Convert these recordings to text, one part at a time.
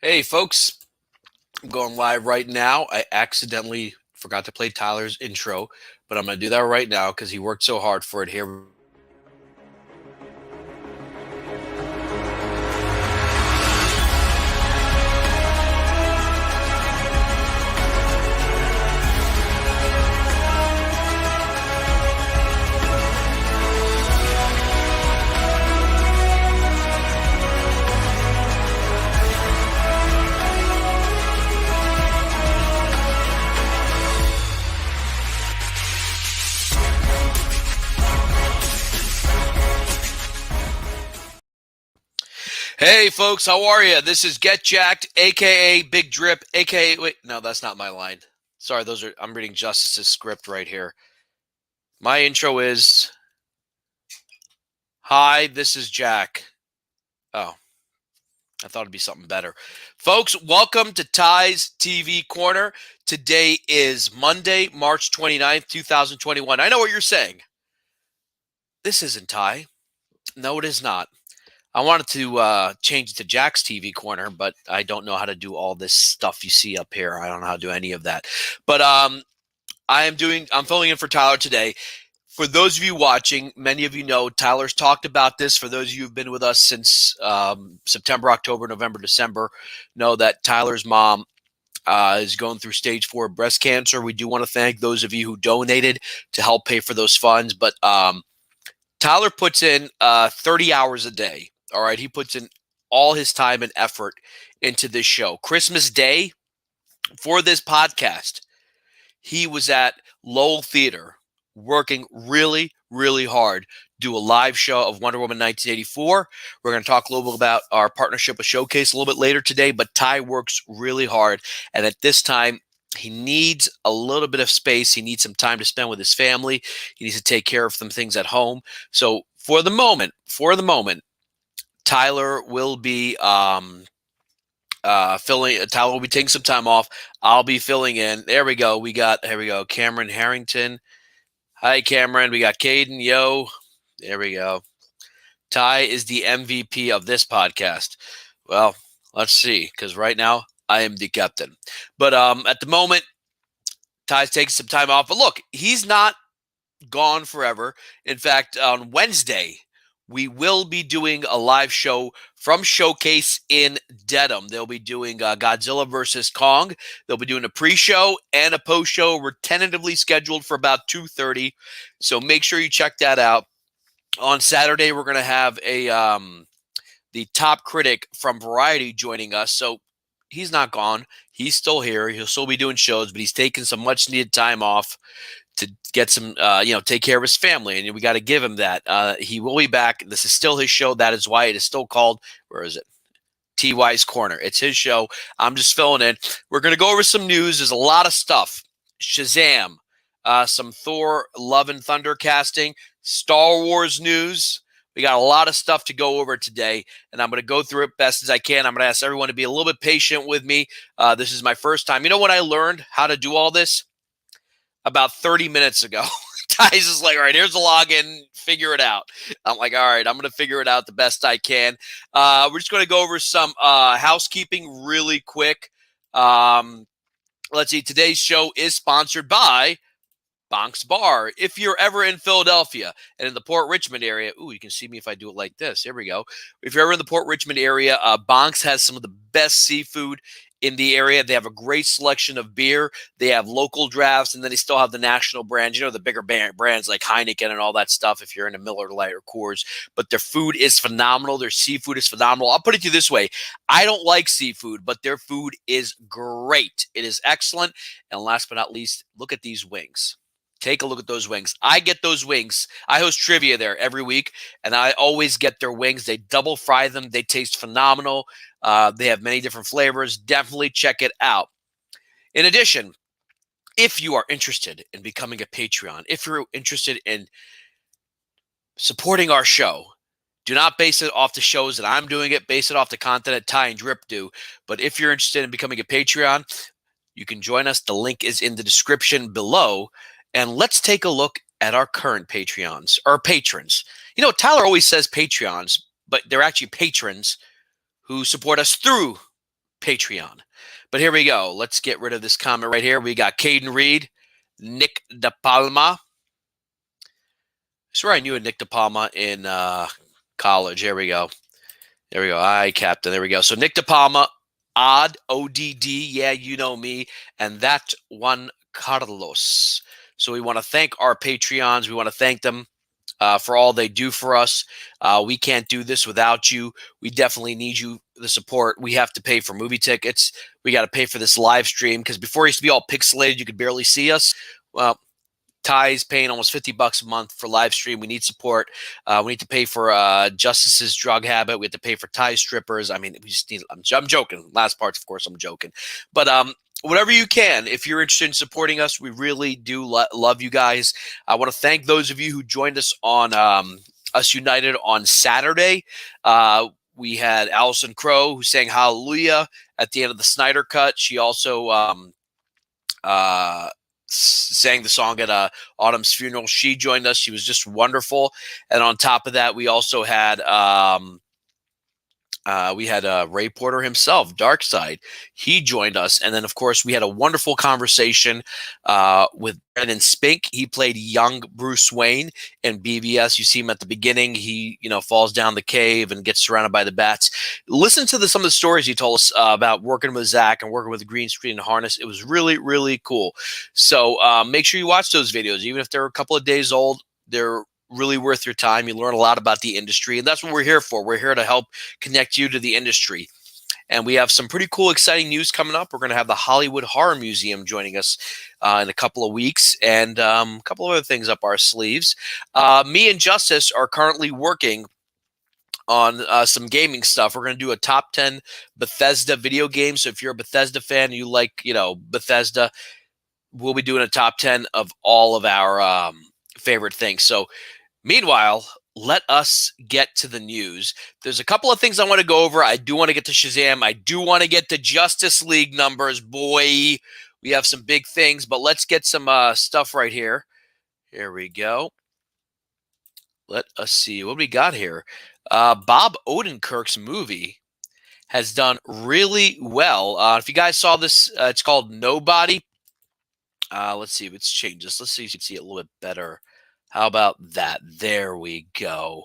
Hey, folks, I'm going live right now. I accidentally forgot to play Tyler's intro, but I'm going to do that right now because he worked so hard for it. Here. Hey, folks, how are you? This is Get Jacked, aka Big Drip, aka wait, no, that's not my line. Sorry, I'm reading Justice's script right here. My intro is, "Hi, this is Jack." Oh, I thought it'd be something better. Folks, welcome to Ty's TV Corner. Today is Monday, March 29th, 2021. I know what you're saying. This isn't Ty. No, it is not. I wanted to change it to Jack's TV Corner, but I don't know how to do all this stuff you see up here. I don't know how to do any of that. But I'm filling in for Tyler today. For those of you watching, many of you know Tyler's talked about this. For those of you who've been with us since September, October, November, December, know that Tyler's mom is going through stage 4 breast cancer. We do want to thank those of you who donated to help pay for those funds. But Tyler puts in 30 hours a day. All right. He puts in all his time and effort into this show. Christmas Day, for this podcast, he was at Lowell Theater working really, really hard. Do a live show of Wonder Woman 1984. We're going to talk a little bit about our partnership with Showcase a little bit later today, but Ty works really hard. And at this time, he needs a little bit of space. He needs some time to spend with his family. He needs to take care of some things at home. So for the moment, Tyler will be Tyler will be taking some time off. I'll be filling in. Here we go. Cameron Harrington. Hi, Cameron. We got Hayden. Yo. There we go. Ty is the MVP of this podcast. Well, let's see, because right now I am the captain. But at the moment, Ty's taking some time off. But look, he's not gone forever. In fact, on Wednesday, we will be doing a live show from Showcase in Dedham. They'll be doing Godzilla versus Kong. They'll be doing a pre-show and a post-show. We're tentatively scheduled for about 2:30, so make sure you check that out. On Saturday, we're going to have the top critic from Variety joining us. So he's not gone. He's still here. He'll still be doing shows, but he's taking some much-needed time off to get some, take care of his family. And we got to give him that. He will be back. This is still his show. That is why it is still called, where is it? TY's Corner. It's his show. I'm just filling in. We're going to go over some news. There's a lot of stuff. Shazam, some Thor Love and Thunder casting, Star Wars news. We got a lot of stuff to go over today, and I'm going to go through it best as I can. I'm going to ask everyone to be a little bit patient with me. This is my first time. You know when I learned how to do all this? About 30 minutes ago. Ty's just like, all right, here's the login, figure it out. I'm like, all right, I'm going to figure it out the best I can. We're just going to go over some housekeeping really quick. Let's see, today's show is sponsored by Bonk's Bar. If you're ever in Philadelphia and in the Port Richmond area, you can see me if I do it like this. Here we go. If you're ever in the Port Richmond area, Bonk's has some of the best seafood in the area. They have a great selection of beer. They have local drafts, and then they still have the national brands, the bigger brands like Heineken and all that stuff if you're in a Miller Lite or Coors. But their food is phenomenal. Their seafood is phenomenal. I'll put it to you this way. I don't like seafood, but their food is great. It is excellent. And last but not least, look at these wings. Take a look at those wings. I get those wings. I host trivia there every week, and I always get their wings. They double fry them. They taste phenomenal. They have many different flavors. Definitely check it out. In addition, if you are interested in becoming a Patreon, if you're interested in supporting our show, do not base it off the shows that I'm doing it. Base it off the content that Ty and Drip do. But if you're interested in becoming a Patreon, you can join us. The link is in the description below. And let's take a look at our current Patreons, or patrons. Tyler always says Patreons, but they're actually patrons who support us through Patreon. But here we go. Let's get rid of this comment right here. We got Caden Reed, Nick De Palma. I swear I knew a Nick De Palma in college. Here we go. There we go. Aye, Captain. There we go. So Nick De Palma, Odd, ODD, yeah, you know me, and that one Carlos. So we want to thank our Patreons. We want to thank them for all they do for us. We can't do this without you. We definitely need you, the support. We have to pay for movie tickets. We got to pay for this live stream because before it used to be all pixelated, you could barely see us. Well, Ty's paying almost $50 a month for live stream. We need support. We need to pay for Justice's drug habit. We have to pay for Ty's strippers. I mean, we just need. I'm joking. Last parts, of course, I'm joking. But whatever you can, if you're interested in supporting us, we really do love you guys. I want to thank those of you who joined us on Us United on Saturday. We had Allison Crowe who sang Hallelujah at the end of the Snyder Cut. She also sang the song at Autumn's funeral. She joined us. She was just wonderful. And on top of that, we also had Ray Porter himself, Darkseid. He joined us. And then, of course, we had a wonderful conversation with Brendan Spink. He played young Bruce Wayne in BVS. You see him at the beginning. He, falls down the cave and gets surrounded by the bats. Listen to some of the stories he told us about working with Zack and working with the green screen and harness. It was really, really cool. So make sure you watch those videos. Even if they're a couple of days old, they're really worth your time. You learn a lot about the industry, and that's what we're here for. We're here to help connect you to the industry. And we have some pretty cool, exciting news coming up. We're going to have the Hollywood Horror Museum joining us in a couple of weeks, and a couple of other things up our sleeves. Me and Justice are currently working on some gaming stuff. We're going to do a top 10 Bethesda video games. So if you're a Bethesda fan, you like, Bethesda, we'll be doing a top 10 of all of our favorite things. So meanwhile, let us get to the news. There's a couple of things I want to go over. I do want to get to Shazam. I do want to get to Justice League numbers. Boy, we have some big things, but let's get some stuff right here. Here we go. Let us see what we got here. Bob Odenkirk's movie has done really well. If you guys saw this, it's called Nobody. Let's see. Let's change this. Let's see if you can see it a little bit better. How about that? There we go.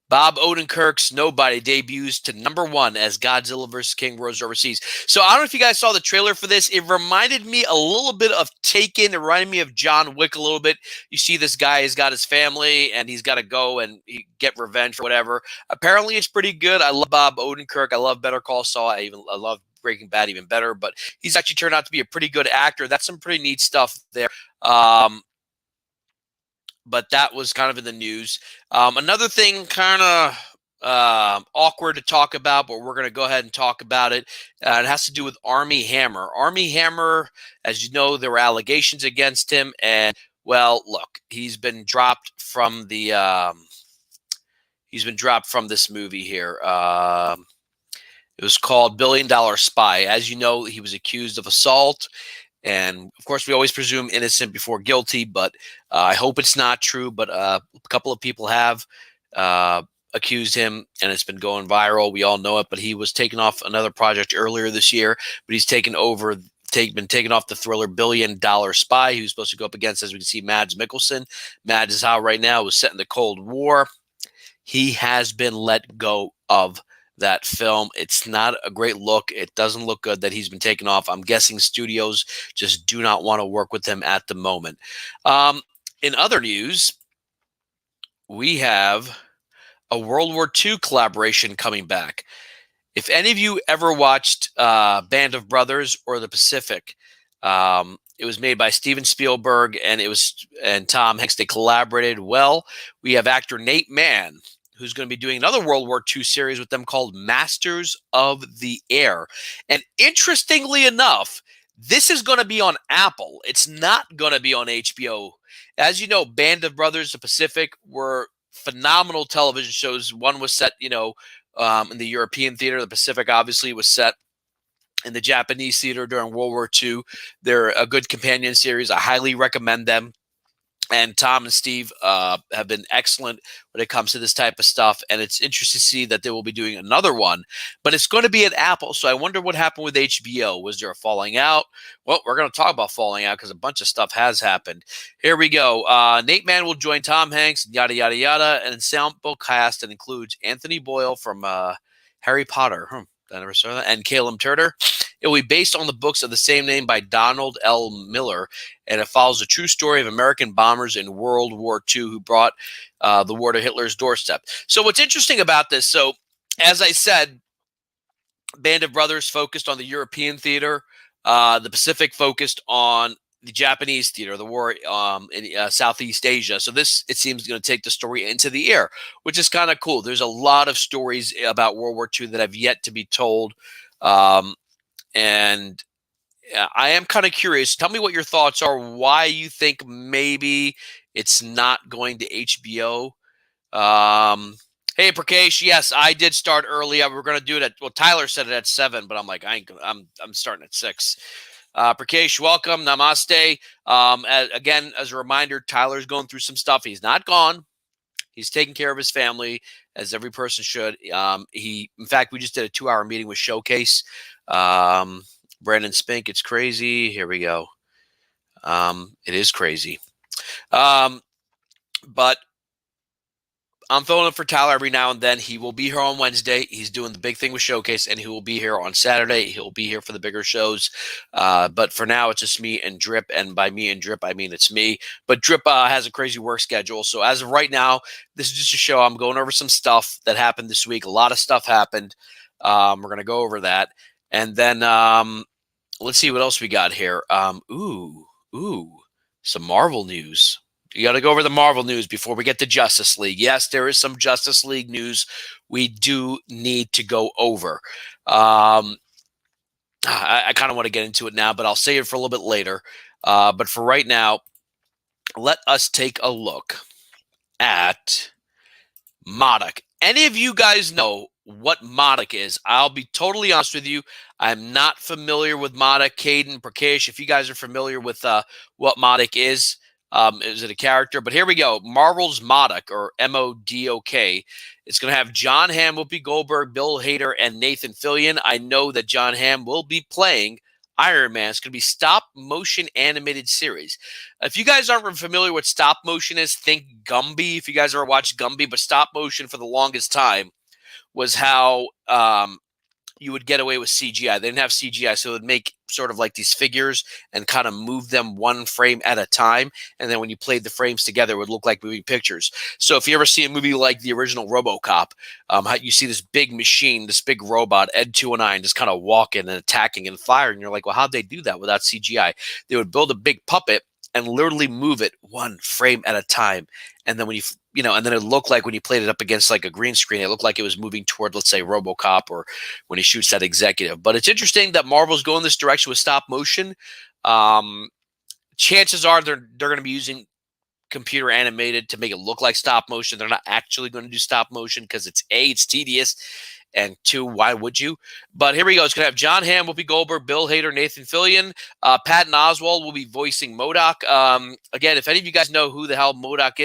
Bob Odenkirk's Nobody debuts to #1 as Godzilla vs. King roars overseas. So I don't know if you guys saw the trailer for this. It reminded me a little bit of Taken. It reminded me of John Wick a little bit. You see this guy, he's got his family, and he's got to go and get revenge or whatever. Apparently, it's pretty good. I love Bob Odenkirk. I love Better Call Saul. I love Breaking Bad even better. But he's actually turned out to be a pretty good actor. That's some pretty neat stuff there. But that was kind of in the news. Another thing kind of awkward to talk about, but we're going to go ahead and talk about it. It has to do with Armie Hammer. Armie Hammer, as you know, there were allegations against him. And, well, look, he's been dropped from the this movie here. It was called $1 Billion Spy. As you know, he was accused of assault. And, of course, we always presume innocent before guilty, but I hope it's not true. But a couple of people have accused him, and it's been going viral. We all know it, but he was taken off another project earlier this year. But he's been taken off the thriller $1 Billion Spy, who's supposed to go up against, as we can see, Mads Mikkelsen. Mads is out right now, was set in the Cold War. He has been let go of that film. It's not a great look. It doesn't look good that he's been taken off. I'm guessing studios just do not want to work with him at the moment. In other news, we have a World War II collaboration coming back. If any of you ever watched Band of Brothers or The Pacific, it was made by Steven Spielberg and Tom Hanks. They collaborated well. We have actor Nate Mann, who's going to be doing another World War II series with them called Masters of the Air. And interestingly enough, this is going to be on Apple. It's not going to be on HBO. As you know, Band of Brothers, The Pacific were phenomenal television shows. One was set, in the European theater. The Pacific obviously was set in the Japanese theater during World War II. They're a good companion series. I highly recommend them. And Tom and Steve have been excellent when it comes to this type of stuff. And it's interesting to see that they will be doing another one, but it's going to be at Apple. So I wonder what happened with HBO. Was there a falling out? Well, we're going to talk about falling out because a bunch of stuff has happened. Here we go. Nate Mann will join Tom Hanks, yada, yada, yada. And ensemble cast that includes Anthony Boyle from Harry Potter. I never saw that. And Caleb Turner. It will be based on the books of the same name by Donald L. Miller, and it follows the true story of American bombers in World War II who brought the war to Hitler's doorstep. So what's interesting about this, so as I said, Band of Brothers focused on the European theater, the Pacific focused on the Japanese theater, the war in Southeast Asia. So this, it seems, going to take the story into the air, which is kind of cool. There's a lot of stories about World War II that have yet to be told. And I am kind of curious. Tell me what your thoughts are, why you think maybe it's not going to HBO. Hey, Prakash, yes, I did start early. We were going to do it at, well, Tyler said it at 7, but I'm like, I'm starting at 6. Prakash, welcome. Namaste. Again, as a reminder, Tyler's going through some stuff. He's not gone. He's taking care of his family, as every person should. In fact, we just did a 2-hour meeting with Showcase. Brandon Spink, it's crazy. Here we go. It is crazy. But I'm filling in for Tyler every now and then. He will be here on Wednesday. He's doing the big thing with Showcase, and he will be here on Saturday. He'll be here for the bigger shows. But for now, it's just me and Drip. And by me and Drip, I mean it's me. But Drip has a crazy work schedule. So as of right now, this is just a show. I'm going over some stuff that happened this week. A lot of stuff happened. We're going to go over that. And then let's see what else we got here. Some Marvel news. You got to go over the Marvel news before we get to Justice League. Yes, there is some Justice League news we do need to go over. I kind of want to get into it now, but I'll save it for a little bit later. But for right now, let us take a look at MODOK. Any of you guys know what MODOK is? I'll be totally honest with you. I'm not familiar with MODOK. Hayden, Prakash, if you guys are familiar with what MODOK is it a character? But here we go. Marvel's MODOK, or MODOK. It's going to have John Hamm, Whoopi Goldberg, Bill Hader, and Nathan Fillion. I know that John Hamm will be playing Iron Man. It's going to be stop-motion animated series. If you guys aren't familiar with stop-motion is, think Gumby. If you guys ever watched Gumby, but stop-motion for the longest time was how you would get away with CGI. They didn't have CGI, so it would make sort of like these figures and kind of move them one frame at a time. And then when you played the frames together, it would look like moving pictures. So if you ever see a movie like the original RoboCop, you see this big machine, this big robot, Ed 209, just kind of walking and attacking and firing. And you're like, well, how'd they do that without CGI? They would build a big puppet and literally move it one frame at a time. And then when and then it looked like when you played it up against like a green screen, it looked like it was moving toward, let's say, RoboCop, or when he shoots that executive. But it's interesting that Marvel's going this direction with stop motion. Chances are they're going to be using computer animated to make it look like stop motion. They're not actually going to do stop motion because it's tedious, and 2, why would you? But here we go. It's going to have John Hamm, Whoopi Goldberg, Bill Hader, Nathan Fillion. Patton Oswalt will be voicing MODOK. Again, if any of you guys know who the hell MODOK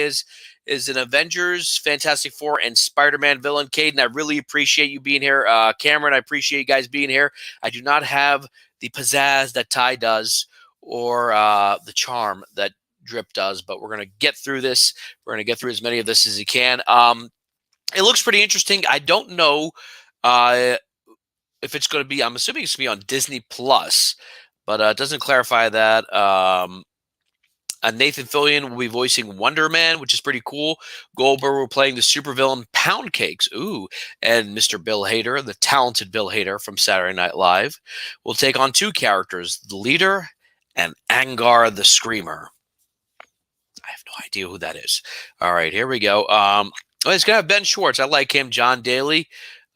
is an Avengers, Fantastic Four, and Spider-Man villain. Caden, I really appreciate you being here. Cameron, I appreciate you guys being here. I do not have the pizzazz that Ty does, or the charm that Drip does, but we're going to get through this. We're going to get through as many of this as we can. It looks pretty interesting. I don't know if it's going to be, I'm assuming it's going to be on Disney Plus, but it doesn't clarify that. Nathan Fillion will be voicing Wonder Man, which is pretty cool. Goldberg will be playing the supervillain Pound Cakes. Ooh. And Mr. Bill Hader, the talented Bill Hader from Saturday Night Live, will take on 2 characters, the Leader and Angar the Screamer. I have no idea who that is. All right, here we go. It's going to have Ben Schwartz. I like him. John Daly.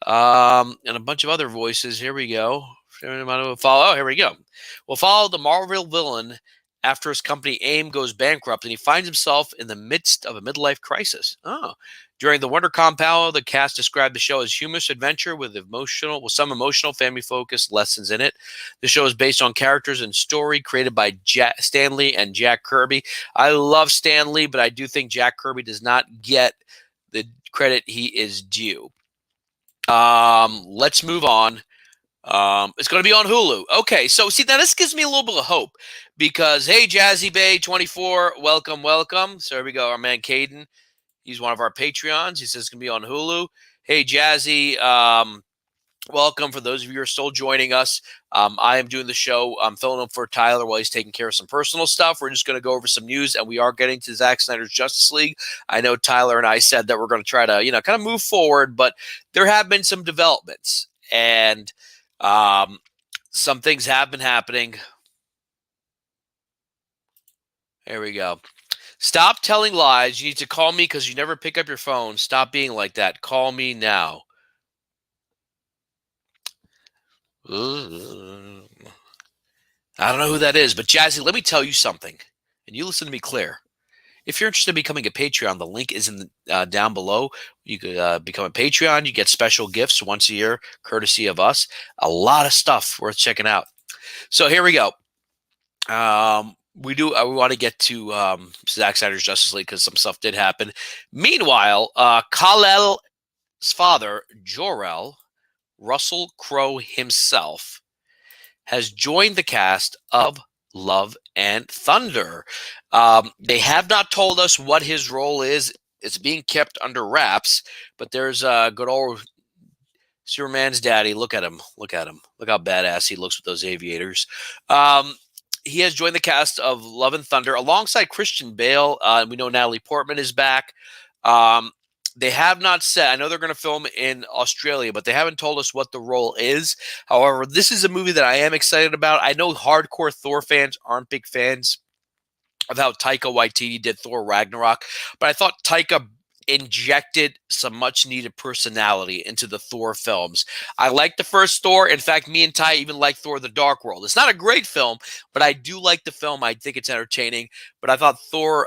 And a bunch of other voices. Here we go. Oh, here we go. We'll follow the Marvel villain after his company AIM goes bankrupt and he finds himself in the midst of a midlife crisis. Oh. During the Wonder Compound, the cast described the show as humorous adventure with some emotional family-focused lessons in it. The show is based on characters and story created by Stan Lee and Jack Kirby. I love Stan Lee, but I do think Jack Kirby does not get the credit he is due. Let's move on. It's going to be on Hulu. Okay, so see, now this gives me a little bit of hope because, hey, Jazzy Bay 24, welcome. So here we go. Our man Hayden, he's one of our Patreons. He says it's going to be on Hulu. Hey, Jazzy, welcome. For those of you who are still joining us, I am doing the show. I'm filling up for Tyler while he's taking care of some personal stuff. We're just going to go over some news, and we are getting to Zack Snyder's Justice League. I know Tyler and I said that we're going to try to, kind of move forward, but there have been some developments, and some things have been happening. There we go. Stop telling lies. You need to call me because you never pick up your phone. Stop being like that. Call me now. I don't know who that is, but Jazzy, let me tell you something, and you listen to me clear. If you're interested in becoming a Patreon, the link is in down below. You could become a Patreon. You get special gifts once a year, courtesy of us. A lot of stuff worth checking out. So here we go. We want to get to Zack Snyder's Justice League because some stuff did happen. Meanwhile, Kal-El's father, Jor-El, Russel Crowe himself, has joined the cast of Love and Thunder. They have not told us what his role is. It's being kept under wraps, but there's good old Superman's daddy. Look at him. Look how badass he looks with those aviators. He has joined the cast of Love and Thunder alongside Christian Bale. We know Natalie Portman is back. They have not said, I know they're going to film in Australia, but they haven't told us what the role is. However, this is a movie that I am excited about. I know hardcore Thor fans aren't big fans of how Taika Waititi did Thor Ragnarok, but I thought Taika injected some much-needed personality into the Thor films. I like the first Thor. In fact, me and Ty even like Thor: The Dark World. It's not a great film, but I do like the film. I think it's entertaining. But I thought Thor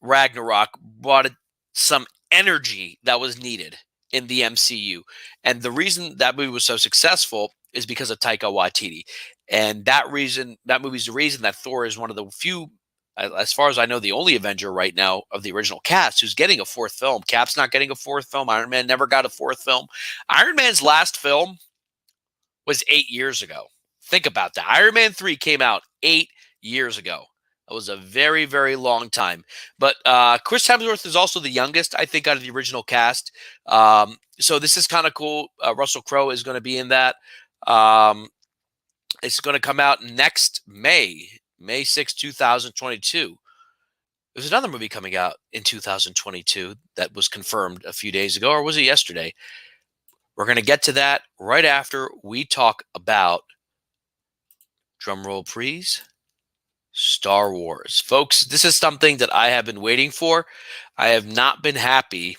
Ragnarok brought some energy that was needed in the MCU. And the reason that movie was so successful is because of Taika Waititi. And that movie's the reason that Thor is one of the few, as far as I know, the only Avenger right now of the original cast who's getting a fourth film. Cap's not getting a fourth film. Iron Man never got a fourth film. Iron Man's last film was 8 years ago. Think about that. Iron Man 3 came out 8 years ago. That was a very, very long time. But Chris Hemsworth is also the youngest, I think, out of the original cast. So this is kind of cool. Russel Crowe is going to be in that. It's going to come out next May 6, 2022. There's another movie coming out in 2022 that was confirmed a few days ago, or was it yesterday? We're going to get to that right after we talk about, drumroll please, Star Wars. Folks, this is something that I have been waiting for. I have not been happy,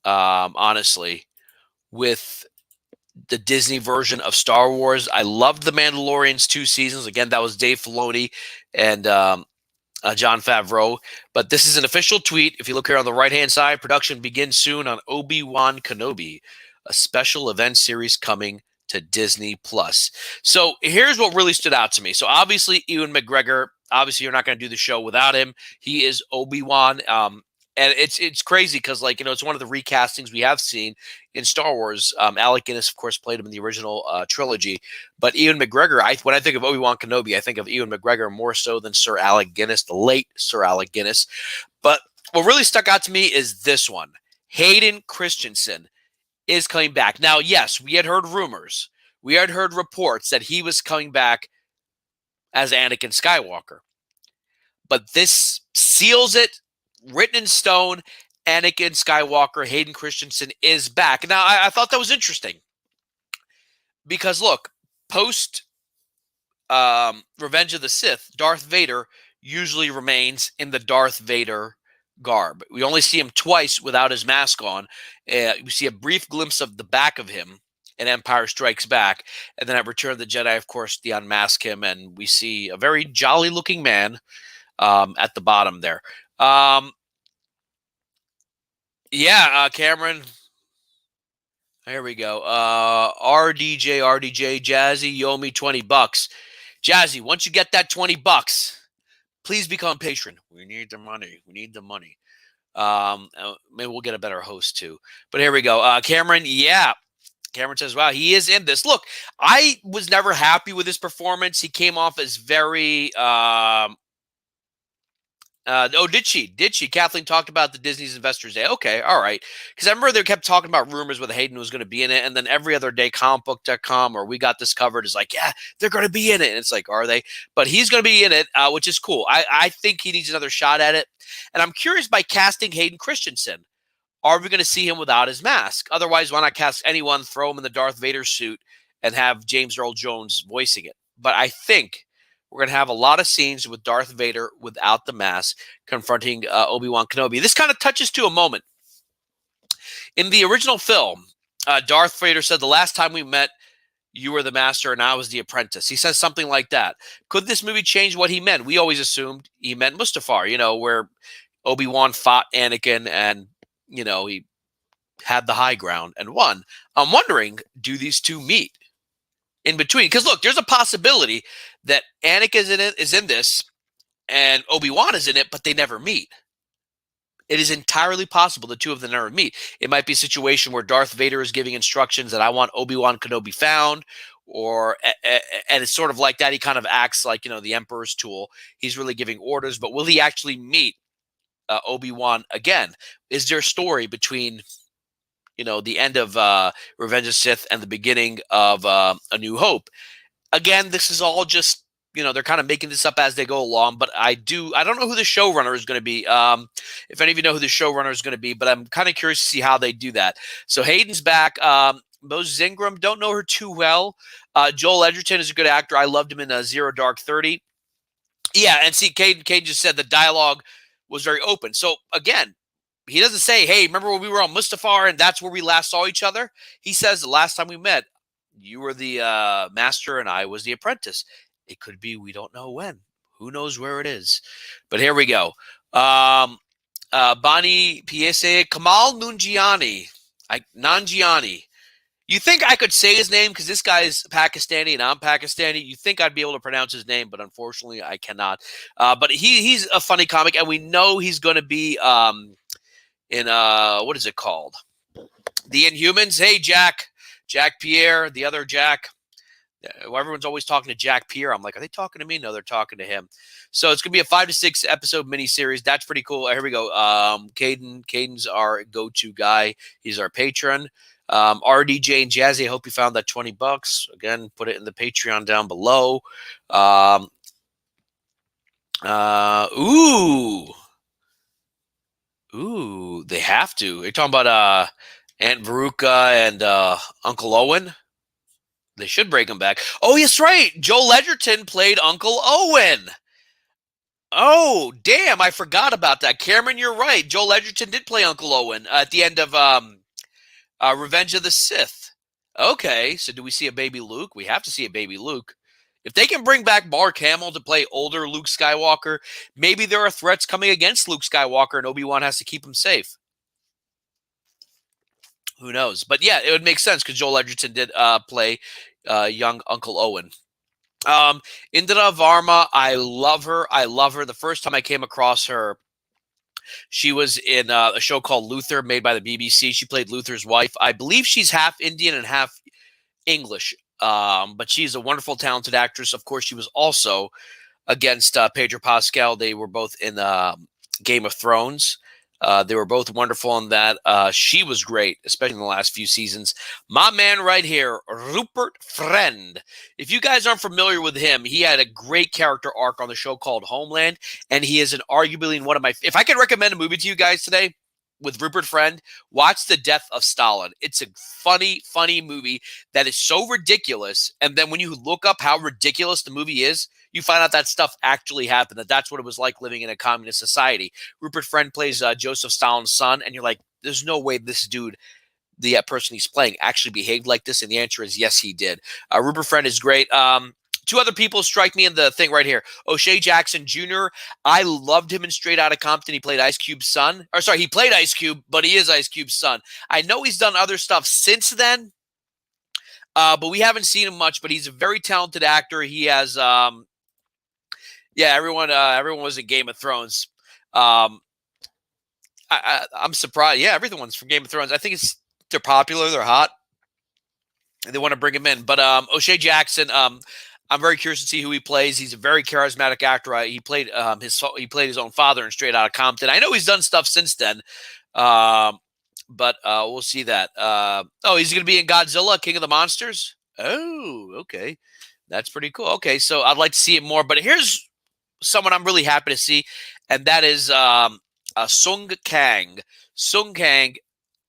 honestly, with the Disney version of Star Wars. I loved The Mandalorian's 2 seasons. Again, that was Dave Filoni and Jon Favreau. But this is an official tweet. If you look here on the right-hand side, production begins soon on Obi-Wan Kenobi, a special event series coming to Disney+. So here's what really stood out to me. So obviously, Ewan McGregor, obviously you're not going to do the show without him. He is Obi-Wan. And it's crazy because, like, it's one of the recastings we have seen in Star Wars. Alec Guinness, of course, played him in the original trilogy. But Ewan McGregor, when I think of Obi-Wan Kenobi, I think of Ewan McGregor more so than Sir Alec Guinness, the late Sir Alec Guinness. But what really stuck out to me is this one. Hayden Christensen is coming back. Now, yes, we had heard rumors. We had heard reports that he was coming back as Anakin Skywalker. But this seals it. Written in stone, Anakin Skywalker, Hayden Christensen is back. Now, I thought that was interesting because, look, post Revenge of the Sith, Darth Vader usually remains in the Darth Vader garb. We only see him twice without his mask on. We see a brief glimpse of the back of him in Empire Strikes Back. And then at Return of the Jedi, of course, they unmask him, and we see a very jolly-looking man at the bottom there. Cameron. Here we go. RDJ, Jazzy, you owe me $20. Jazzy, once you get that $20, please become a patron. We need the money. We need the money. Maybe we'll get a better host too. But here we go. Cameron, yeah. Cameron says, wow, he is in this. Look, I was never happy with his performance. He came off as very did she? Did she? Kathleen talked about the Disney's Investors Day. Okay, all right. Because I remember they kept talking about rumors whether Hayden was going to be in it, and then every other day, comicbook.com or We Got This Covered is like, yeah, they're going to be in it. And it's like, are they? But he's going to be in it, which is cool. I think he needs another shot at it. And I'm curious, by casting Hayden Christensen, are we going to see him without his mask? Otherwise, why not cast anyone, throw him in the Darth Vader suit, and have James Earl Jones voicing it? But I think we're going to have a lot of scenes with Darth Vader without the mask confronting Obi-Wan Kenobi. This kind of touches to a moment. In the original film, Darth Vader said, the last time we met, you were the master and I was the apprentice. He says something like that. Could this movie change what he meant? We always assumed he meant Mustafar, where Obi-Wan fought Anakin and, he had the high ground and won. I'm wondering, do these two meet in between? Because look, there's a possibility that Anakin is in this and Obi-Wan is in it, but they never meet. It is entirely possible the two of them never meet. It might be a situation where Darth Vader is giving instructions that I want Obi-Wan Kenobi found, and it's sort of like that. He kind of acts like, the Emperor's tool. He's really giving orders, but will he actually meet Obi-Wan again? Is there a story between the end of Revenge of the Sith and the beginning of A New Hope? Again, this is all just, they're kind of making this up as they go along, but I don't know who the showrunner is going to be. If any of you know who the showrunner is going to be, but I'm kind of curious to see how they do that. So Hayden's back. Moses Ingram, don't know her too well. Joel Edgerton is a good actor. I loved him in Zero Dark 30. Yeah, and see, Caden just said the dialogue was very open. So again, he doesn't say, hey, remember when we were on Mustafar and that's where we last saw each other? He says the last time we met, you were the master and I was the apprentice. It could be, we don't know when. Who knows where it is? But here we go. Bonnie PSA, Kamal Nanjiani. You think I could say his name because this guy's Pakistani and I'm Pakistani. You think I'd be able to pronounce his name, but unfortunately I cannot. But he's a funny comic, and we know he's going to be in what is it called? The Inhumans. Hey, Jack Pierre, the other Jack. Everyone's always talking to Jack Pierre. I'm like, are they talking to me? No, they're talking to him. So it's gonna be a 5 to 6 episode miniseries. That's pretty cool. Here we go. Caden's our go-to guy. He's our patron. RDJ and Jazzy, I hope you found that $20. Again, put it in the Patreon down below. Ooh, they have to. You're talking about Aunt Veruca and Uncle Owen? They should break them back. Oh, yes, right. Joel Edgerton played Uncle Owen. Oh, damn, I forgot about that. Cameron, you're right. Joel Edgerton did play Uncle Owen at the end of Revenge of the Sith. Okay, so do we see a baby Luke? We have to see a baby Luke. If they can bring back Mark Hamill to play older Luke Skywalker, maybe there are threats coming against Luke Skywalker and Obi-Wan has to keep him safe. Who knows? But yeah, it would make sense because Joel Edgerton did play young Uncle Owen. Indira Varma, I love her. The first time I came across her, she was in a show called Luther, made by the BBC. She played Luther's wife. I believe she's half Indian and half English, but she's a wonderful, talented actress. Of course, she was also against Pedro Pascal. They were both in Game of Thrones. They were both wonderful in that. She was great, especially in the last few seasons. My man right here, Rupert Friend. If you guys aren't familiar with him, he had a great character arc on the show called Homeland, and he is arguably one of my... If I could recommend a movie to you guys today with Rupert Friend, watch The Death of Stalin. It's a funny movie that is so ridiculous, and then when you look up how ridiculous the movie is, you find out that stuff actually happened, that's what it was like living in a communist society. Rupert Friend plays Joseph Stalin's son, and you're like, there's no way this dude the person he's playing actually behaved like this? And the answer is yes, he did. Rupert Friend is great. Two other people strike me in the thing right here. O'Shea Jackson Jr. I loved him in Straight Outta Compton. He played Ice Cube's son. Or sorry, he played Ice Cube, but he is Ice Cube's son. I know he's done other stuff since then, but we haven't seen him much. But he's a very talented actor. He has, everyone was in Game of Thrones. I'm surprised. Yeah, everyone's from Game of Thrones. I think they're popular, they're hot, and they want to bring him in. But O'Shea Jackson, I'm very curious to see who he plays. He's a very charismatic actor. He played his own father in Straight Outta Compton. I know he's done stuff since then, but we'll see that. He's going to be in Godzilla, King of the Monsters. Oh, okay, that's pretty cool. Okay, so I'd like to see it more. But here's someone I'm really happy to see, and that is Sung Kang. Sung Kang.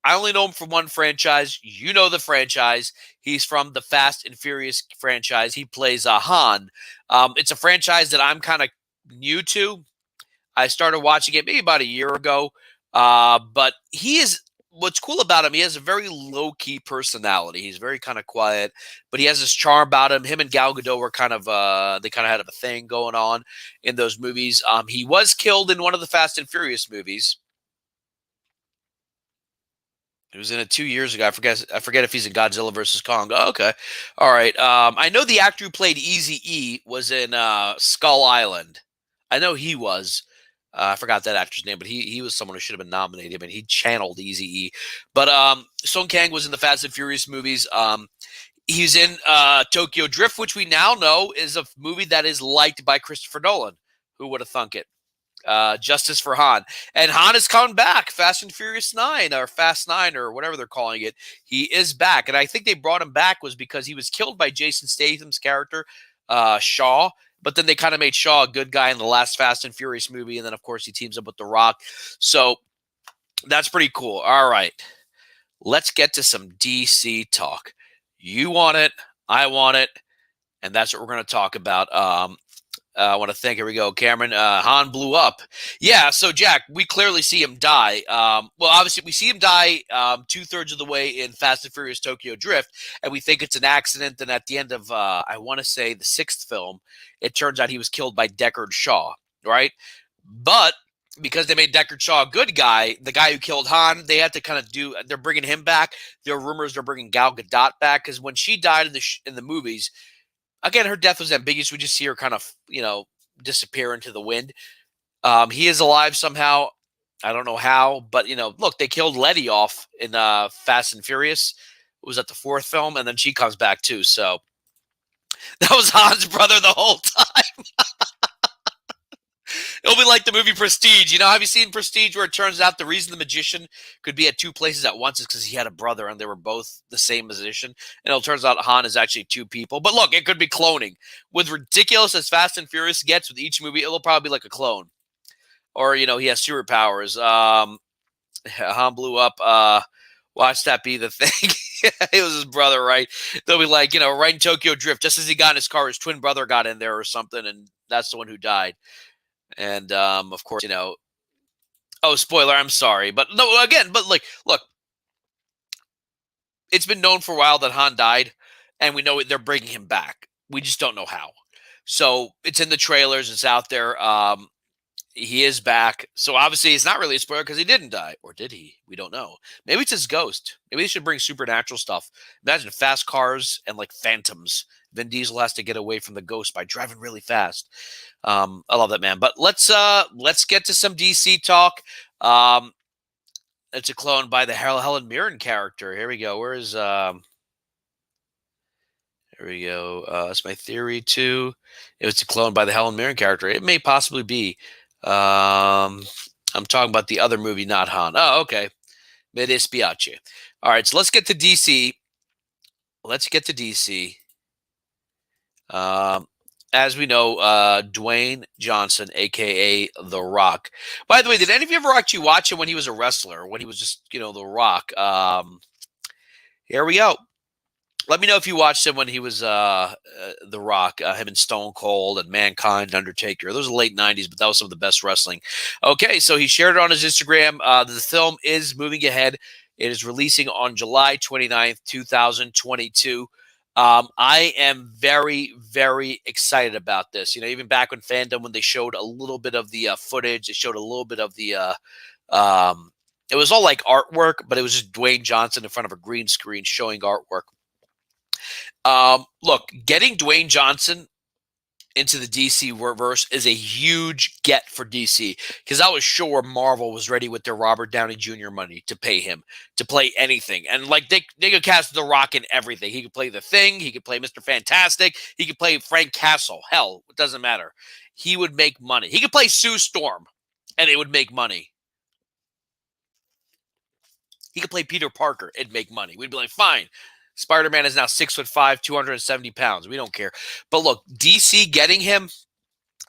I only know him from one franchise. You know the franchise. He's from the Fast and Furious franchise. He plays Han. It's a franchise that I'm kind of new to. I started watching it maybe about a year ago. But what's cool about him, he has a very low-key personality. He's very kind of quiet, but he has this charm about him. Him and Gal Gadot were they kind of had a thing going on in those movies. He was killed in one of the Fast and Furious movies. He was in it 2 years ago. I forget if he's in Godzilla versus Kong. Oh, okay. All right. I know the actor who played Eazy-E was in Skull Island. I know he was. I forgot that actor's name, but he was someone who should have been nominated. I mean, he channeled Eazy-E. But Sung Kang was in the Fast and Furious movies. He's in Tokyo Drift, which we now know is a movie that is liked by Christopher Nolan. Who would have thunk it? Justice for Han. And Han is coming back. Fast and Furious 9 or Fast 9 or whatever they're calling it. He is back. And I think they brought him back was because he was killed by Jason Statham's character, Shaw. But then they kind of made Shaw a good guy in the last Fast and Furious movie. And then, of course, he teams up with The Rock. So that's pretty cool. All right. Let's get to some DC talk. You want it. I want it. And that's what we're going to talk about. I want to thank, here we go, Cameron. Han blew up. Yeah, so Jack, we clearly see him die. Well, obviously, we see him die 2/3 of the way in Fast and Furious Tokyo Drift, and we think it's an accident. And at the end of, I want to say, the 6th film, it turns out he was killed by Deckard Shaw, right? But because they made Deckard Shaw a good guy, the guy who killed Han, they had to kind of they're bringing him back. There are rumors they're bringing Gal Gadot back, because when she died in the movies, again, her death was ambiguous. We just see her kind of, disappear into the wind. He is alive somehow. I don't know how, but, look, they killed Letty off in Fast and Furious. It was at the 4th film, and then she comes back too. So that was Han's brother the whole time. It'll be like the movie Prestige. Have you seen Prestige, where it turns out the reason the magician could be at 2 places at once is because he had a brother and they were both the same magician? And it turns out Han is actually 2 people. But look, it could be cloning. With ridiculous as Fast and Furious gets with each movie, it'll probably be like a clone. Or, he has superpowers. Han blew up. Watch that be the thing. It was his brother, right? They'll be like, right in Tokyo Drift, just as he got in his car, his twin brother got in there or something, and that's the one who died. And, of course, oh, spoiler, I'm sorry. But no, again, look, it's been known for a while that Han died, and we know they're bringing him back. We just don't know how. So it's in the trailers. It's out there. He is back. So obviously it's not really a spoiler because he didn't die. Or did he? We don't know. Maybe it's his ghost. Maybe they should bring supernatural stuff. Imagine fast cars and like phantoms. Vin Diesel has to get away from the ghost by driving really fast. I love that, man. But let's get to some DC talk. It's a clone by the Helen Mirren character. Here we go. Where is here we go. That's my theory too. It was a clone by the Helen Mirren character. It may possibly be. I'm talking about the other movie, not Han. Oh, okay. Me dispiace. All right, so let's get to DC. As we know, Dwayne Johnson, a.k.a. The Rock. By the way, did any of you ever actually watch him when he was a wrestler, when he was just, The Rock? Here we go. Let me know if you watched him when he was The Rock, him and Stone Cold and Mankind, Undertaker. Those are the late 90s, but that was some of the best wrestling. Okay, so he shared it on his Instagram. The film is moving ahead. It is releasing on July 29th, 2022. I am very, very excited about this. Even back when Fandom, when they showed a little bit of the footage, they showed a little bit of the it was all like artwork, but it was just Dwayne Johnson in front of a green screen showing artwork. Look, getting Dwayne Johnson into the DC verse is a huge get for DC, because I was sure Marvel was ready with their Robert Downey Jr. money to pay him to play anything. And like they could cast The Rock in everything. He could play The Thing. He could play Mr. Fantastic. He could play Frank Castle. Hell, it doesn't matter. He would make money. He could play Sue Storm and it would make money. He could play Peter Parker. It'd make money. We'd be like, fine. Spider-Man is now 6'5", 270 pounds. We don't care. But look, DC getting him,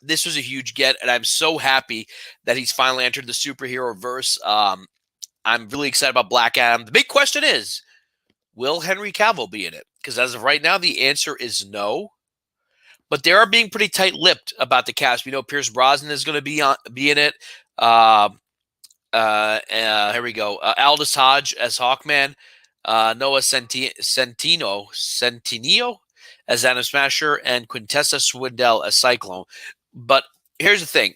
this was a huge get, and I'm so happy that he's finally entered the superhero verse. I'm really excited about Black Adam. The big question is, will Henry Cavill be in it? Because as of right now, the answer is no. But they are being pretty tight-lipped about the cast. We know Pierce Brosnan is going to be in it. Here we go. Aldous Hodge as Hawkman. Noah Centineo as Atom Smasher, and Quintessa Swindell as Cyclone. But here's the thing.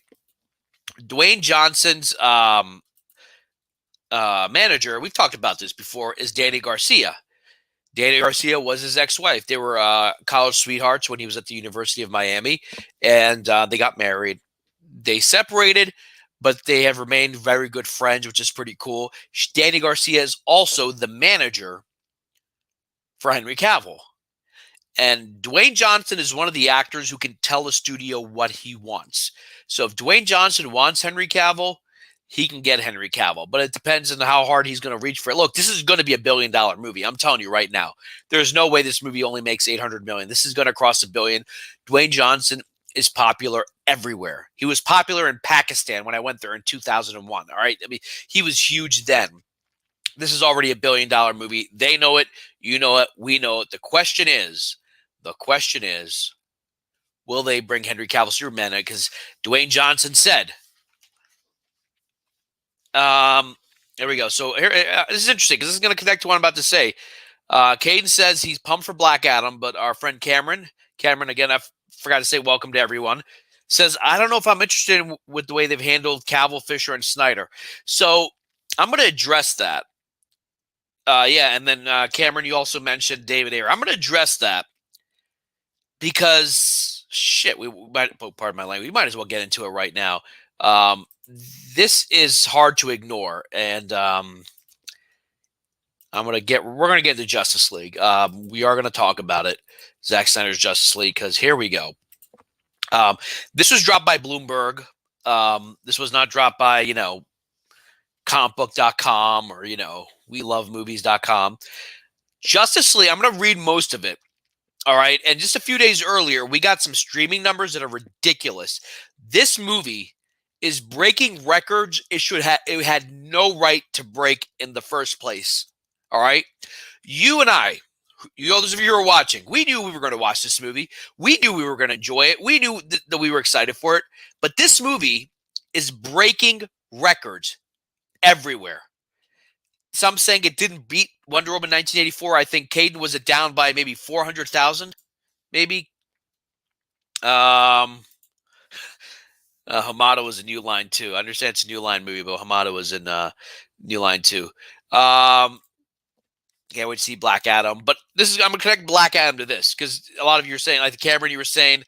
Dwayne Johnson's manager, we've talked about this before, is Danny Garcia. Danny Garcia was his ex-wife. They were college sweethearts when he was at the University of Miami, and they got married. They separated, but they have remained very good friends, which is pretty cool. Danny Garcia is also the manager for Henry Cavill. And Dwayne Johnson is one of the actors who can tell a studio what he wants. So if Dwayne Johnson wants Henry Cavill, he can get Henry Cavill. But it depends on how hard he's going to reach for it. Look, this is going to be $1 billion movie. I'm telling you right now. There's no way this movie only makes $800 million. This is going to cross $1 billion. Dwayne Johnson is popular everywhere. He was popular in Pakistan when I went there in 2001. All right. I mean, he was huge then. This is already $1 billion movie. They know it. You know it. We know it. The question is, will they bring Henry Cavill Superman in? Because Dwayne Johnson said, there we go. So here, this is interesting because this is going to connect to what I'm about to say. Caden says he's pumped for Black Adam, but our friend Cameron, again, I forgot to say welcome to everyone, says, I don't know if I'm interested with the way they've handled Cavill, Fisher, and Snyder. So I'm going to address that. And then Cameron, you also mentioned David Ayer. I'm going to address that because, we might, pardon my language, we might as well get into it right now. This is hard to ignore, and we're going to get into Justice League. We are going to talk about it, Zack Snyder's Justice League, because here we go. This was dropped by Bloomberg. This was not dropped by, comicbook.com or, welovemovies.com. Justice League, I'm going to read most of it. All right. And just a few days earlier, we got some streaming numbers that are ridiculous. This movie is breaking records it had no right to break in the first place. All right. You and I, those of you who are watching, we knew we were going to watch this movie. We knew we were going to enjoy it. We knew that we were excited for it. But this movie is breaking records everywhere. Some saying it didn't beat Wonder Woman 1984. I think Caden was it down by maybe 400,000, maybe. Hamada was in New Line 2. I understand it's a New Line movie, but Hamada was in New Line 2. Can't wait to see Black Adam. But I'm going to connect Black Adam to this because a lot of you are saying, like Cameron, you were saying,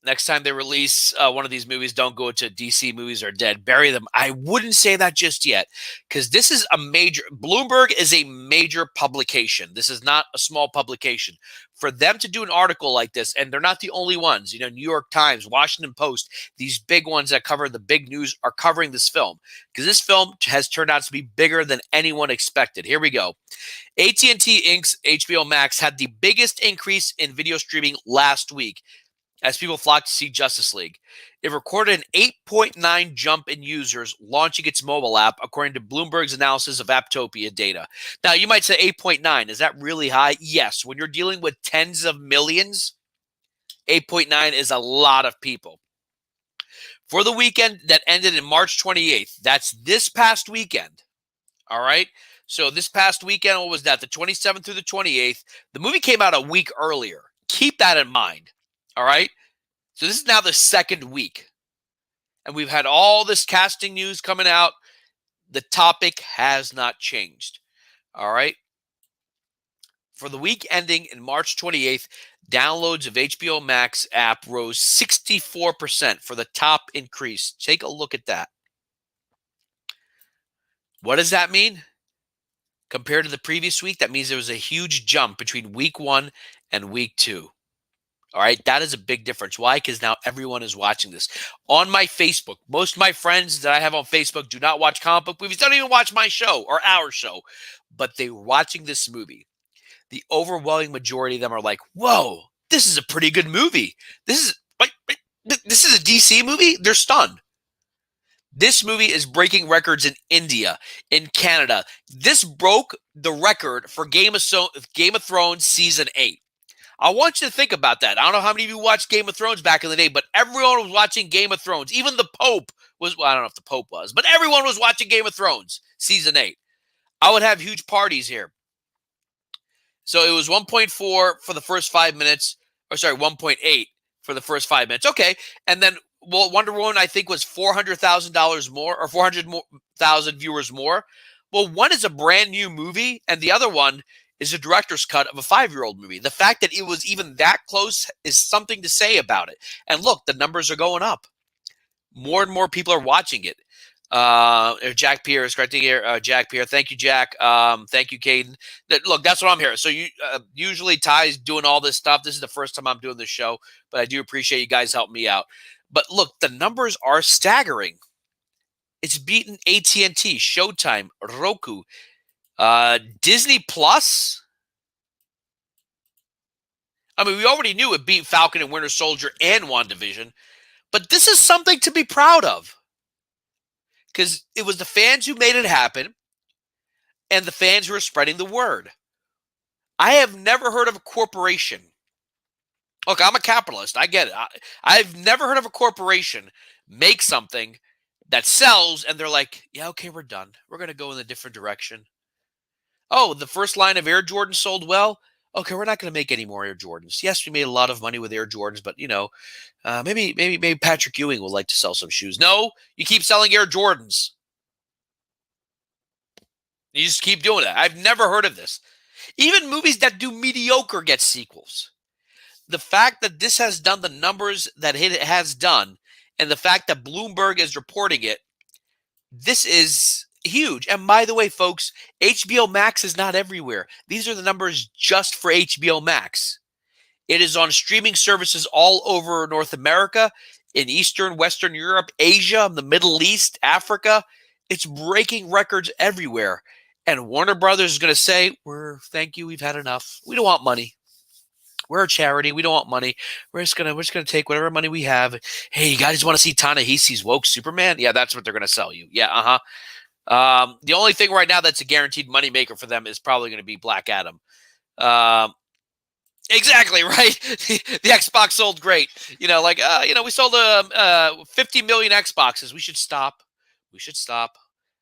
next time they release one of these movies, don't go to DC movies are dead. Bury them. I wouldn't say that just yet because this is a major – Bloomberg is a major publication. This is not a small publication. For them to do an article like this, and they're not the only ones, New York Times, Washington Post, these big ones that cover the big news are covering this film because this film has turned out to be bigger than anyone expected. Here we go. AT&T Inc.'s HBO Max had the biggest increase in video streaming last week as people flocked to see Justice League. It recorded an 8.9 jump in users launching its mobile app, according to Bloomberg's analysis of Apptopia data. Now, you might say 8.9. Is that really high? Yes. When you're dealing with tens of millions, 8.9 is a lot of people. For the weekend that ended in March 28th, that's this past weekend, All right. So this past weekend, what was that? The 27th through the 28th. The movie came out a week earlier. Keep that in mind. All right. So this is now the second week. And we've had all this casting news coming out. The topic has not changed. All right. For the week ending in March 28th, downloads of HBO Max app rose 64% for the top increase. Take a look at that. What does that mean? Compared to the previous week, that means there was a huge jump between week 1 and week 2. All right, that is a big difference. Why? Because now everyone is watching this. On my Facebook, most of my friends that I have on Facebook do not watch comic book movies, don't even watch my show or our show, but they're watching this movie. The overwhelming majority of them are like, whoa, this is a pretty good movie. This is a DC movie? They're stunned. This movie is breaking records in India, in Canada. This broke the record for Game of Thrones Season 8. I want you to think about that. I don't know how many of you watched Game of Thrones back in the day, but everyone was watching Game of Thrones. Even the Pope was, well, I don't know if the Pope was, but everyone was watching Game of Thrones Season 8. I would have huge parties here. So it was 1.4 for the first 5 minutes, or sorry, 1.8 for the first 5 minutes. Okay. And then, well, Wonder Woman, I think, was $400,000 more, or 400,000 viewers more. Well, one is a brand new movie, and the other one is a director's cut of a 5-year-old movie. The fact that it was even that close is something to say about it. And look, the numbers are going up. More and more people are watching it. Jack Pierre is correcting here. Jack Pierre, thank you, Jack. Thank you, Hayden. Look, that's what I'm here. So usually Ty's doing all this stuff. This is the first time I'm doing this show, but I do appreciate you guys helping me out. But look, the numbers are staggering. It's beaten AT&T, Showtime, Roku, Disney Plus. I mean, we already knew it beat Falcon and Winter Soldier and WandaVision, but this is something to be proud of. Because it was the fans who made it happen, and the fans who are spreading the word. I have never heard of a corporation. Look, I'm a capitalist. I get it. I've never heard of a corporation make something that sells, and they're like, yeah, okay, we're done. We're going to go in a different direction. Oh, the first line of Air Jordans sold well? Okay, we're not going to make any more Air Jordans. Yes, we made a lot of money with Air Jordans, but, maybe Patrick Ewing would like to sell some shoes. No, you keep selling Air Jordans. You just keep doing that. I've never heard of this. Even movies that do mediocre get sequels. The fact that this has done the numbers that it has done, and the fact that Bloomberg is reporting it, this is huge. And by the way, folks, HBO Max is not everywhere. These are the numbers just for HBO Max. It is on streaming services all over North America, in Eastern, Western Europe, Asia, the Middle East, Africa. It's breaking records everywhere. And Warner Brothers is going to say, thank you, we've had enough. We don't want money. We're a charity. We don't want money. We're just gonna take whatever money we have. Hey, you guys want to see Ta-Nehisi's woke Superman? Yeah, that's what they're gonna sell you. Yeah, the only thing right now that's a guaranteed moneymaker for them is probably going to be Black Adam. Exactly, right? The Xbox sold great. We sold 50 million Xboxes. We should stop.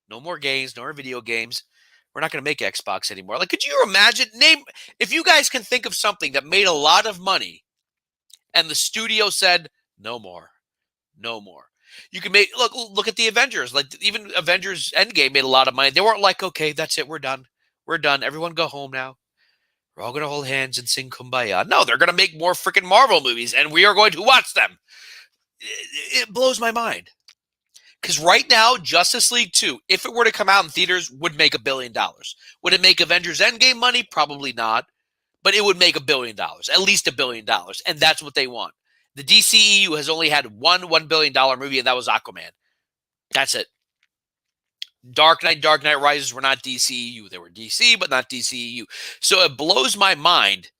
No more games, no more video games. We're not going to make Xbox anymore. Like, could you imagine? If you guys can think of something that made a lot of money and the studio said, no more. You can look at the Avengers. Like, even Avengers Endgame made a lot of money. They weren't like, okay, that's it. We're done. Everyone go home now. We're all going to hold hands and sing Kumbaya. No, they're going to make more freaking Marvel movies, and we are going to watch them. It blows my mind. Because right now, Justice League 2, if it were to come out in theaters, would make $1 billion. Would it make Avengers Endgame money? Probably not. But it would make $1 billion, at least $1 billion. And that's what they want. The DCEU has only had one $1 billion movie, and that was Aquaman. That's it. Dark Knight Rises were not DCEU. They were DC, but not DCEU. So it blows my mind.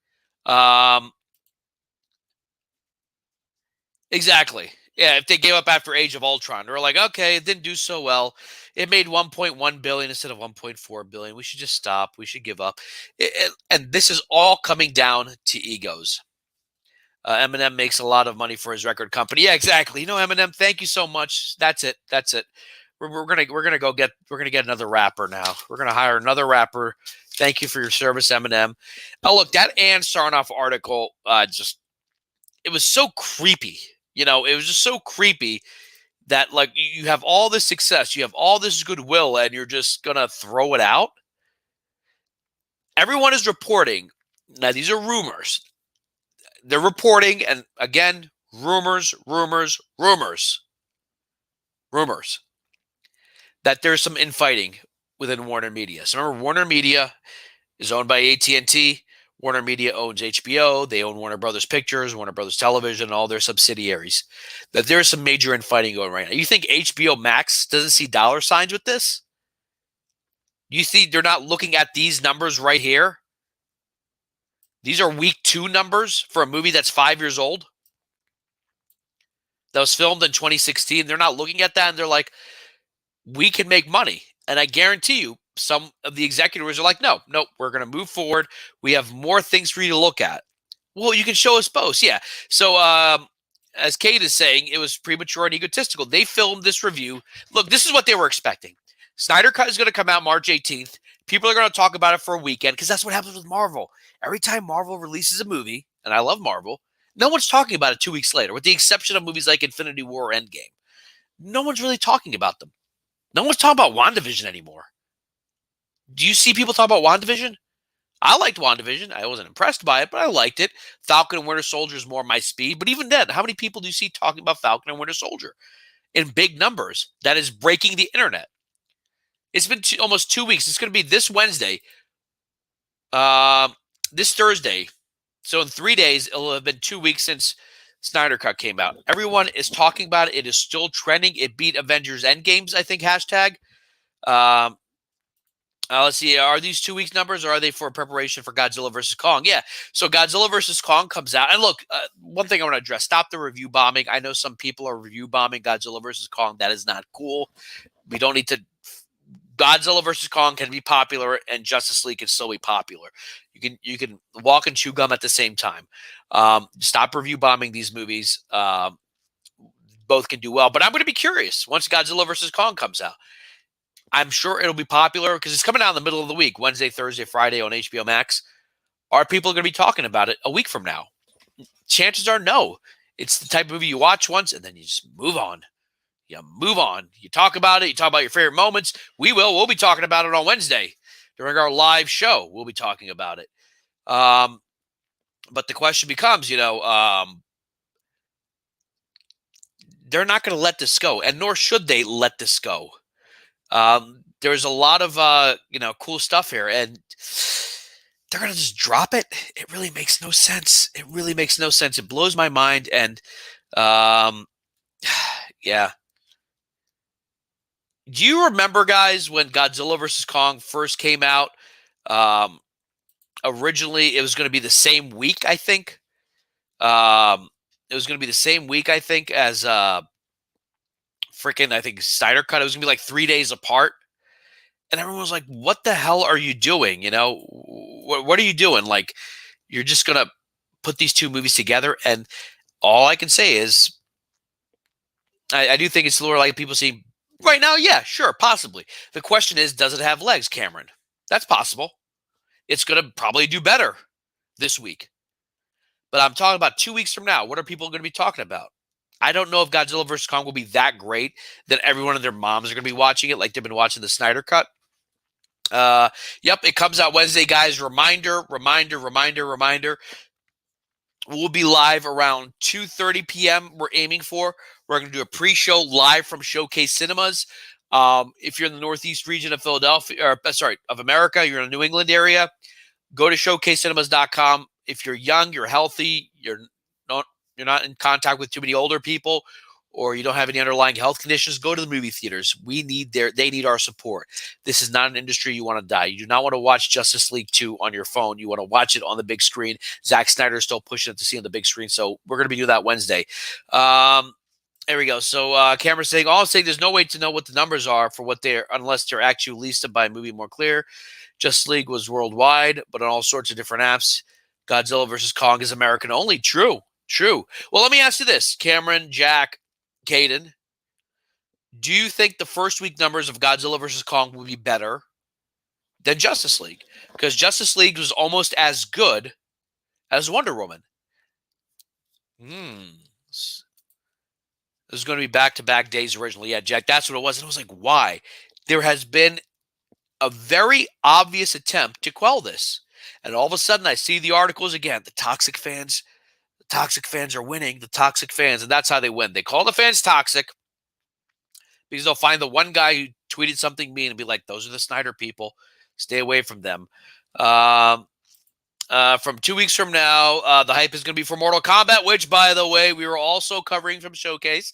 Exactly. Yeah, if they gave up after Age of Ultron, they're like, okay, it didn't do so well. It made 1.1 billion instead of 1.4 billion. We should just stop. We should give up. And this is all coming down to egos. Eminem makes a lot of money for his record company. Yeah, exactly. Eminem, thank you so much. That's it. we're gonna get another rapper now. We're gonna hire another rapper. Thank you for your service, Eminem. Oh, look, that Ann Sarnoff article, it was so creepy. It was just so creepy that like you have all this success, you have all this goodwill, and you're just gonna throw it out. Everyone is reporting. Now these are rumors. They're reporting, and again, rumors, that there's some infighting within Warner Media. So remember, Warner Media is owned by AT&T. Warner Media owns HBO. They own Warner Brothers Pictures, Warner Brothers Television, all their subsidiaries. That there's some major infighting going right now. You think HBO Max doesn't see dollar signs with this? You see they're not looking at these numbers right here? These are week 2 numbers for a movie that's 5 years old. That was filmed in 2016. They're not looking at that and they're like, we can make money. And I guarantee you, some of the executives are like, no, we're going to move forward. We have more things for you to look at. Well, you can show us both. Yeah. So as Kate is saying, it was premature and egotistical. They filmed this review. Look, this is what they were expecting. Snyder Cut is going to come out March 18th. People are going to talk about it for a weekend because that's what happens with Marvel. Every time Marvel releases a movie, and I love Marvel, no one's talking about it 2 weeks later, with the exception of movies like Infinity War or Endgame. No one's really talking about them. No one's talking about WandaVision anymore. Do you see people talk about WandaVision? I liked WandaVision. I wasn't impressed by it, but I liked it. Falcon and Winter Soldier is more my speed. But even then, how many people do you see talking about Falcon and Winter Soldier in big numbers? That is breaking the internet. It's been almost 2 weeks. It's going to be this Wednesday, this Thursday. So in 3 days, it'll have been 2 weeks since Snyder Cut came out. Everyone is talking about it. It is still trending. It beat Avengers Endgames, I think, hashtag. Let's see. Are these 2 weeks numbers or are they for preparation for Godzilla vs. Kong? Yeah. So Godzilla vs. Kong comes out. And look, one thing I want to address, stop the review bombing. I know some people are review bombing Godzilla vs. Kong. That is not cool. We don't need to. Godzilla vs. Kong can be popular and Justice League can still be popular. You can walk and chew gum at the same time. Stop review bombing these movies. Both can do well. But I'm going to be curious once Godzilla vs. Kong comes out. I'm sure it'll be popular because it's coming out in the middle of the week, Wednesday, Thursday, Friday on HBO Max. Are people going to be talking about it a week from now? Chances are no. It's the type of movie you watch once and then you just move on. You move on. You talk about it. You talk about your favorite moments. We'll be talking about it on Wednesday during our live show. We'll be talking about it. But the question becomes, they're not going to let this go, and nor should they let this go. There's a lot of, cool stuff here, and they're going to just drop it. It really makes no sense. It really makes no sense. It blows my mind, and yeah. Do you remember, guys, when Godzilla vs. Kong first came out? Originally, it was going to be the same week, I think. It was going to be the same week, I think, as I think Snyder Cut. It was going to be like 3 days apart. And everyone was like, what the hell are you doing? What are you doing? Like, you're just going to put these two movies together. And all I can say is, I do think it's a little like people see right now. Yeah, sure, possibly. The question is, does it have legs, Cameron? That's possible. It's going to probably do better this week. But I'm talking about 2 weeks from now. What are people going to be talking about? I don't know if Godzilla vs. Kong will be that great that everyone and their moms are going to be watching it like they've been watching the Snyder Cut. Yep, it comes out Wednesday, guys. Reminder. We'll be live around 2:30 p.m. We're aiming for. We're going to do a pre-show live from Showcase Cinemas. If you're in the Northeast region of of America, you're in the New England area, go to showcasecinemas.com. If you're young, you're healthy, you're not in contact with too many older people, or you don't have any underlying health conditions, go to the movie theaters. They need our support. This is not an industry you want to die. You do not want to watch Justice League 2 on your phone. You want to watch it on the big screen. Zack Snyder is still pushing it to see on the big screen, so we're going to be doing that Wednesday. There we go. So Cameron's saying, all I'm saying, there's no way to know what the numbers are for what they're, unless they're actually released by a movie more clear. Justice League was worldwide, but on all sorts of different apps. Godzilla vs. Kong is American only. True. Well, let me ask you this, Cameron, Jack, Hayden. Do you think the first week numbers of Godzilla versus Kong will be better than Justice League? Because Justice League was almost as good as Wonder Woman. It was going to be back-to-back days originally. Yeah, Jack, that's what it was. And I was like, why? There has been a very obvious attempt to quell this. And all of a sudden, I see the articles again. The toxic fans are winning. The toxic fans, and that's how they win. They call the fans toxic because they'll find the one guy who tweeted something mean and be like, those are the Snyder people. Stay away from them. From 2 weeks from now, the hype is going to be for Mortal Kombat, which, by the way, we were also covering from Showcase.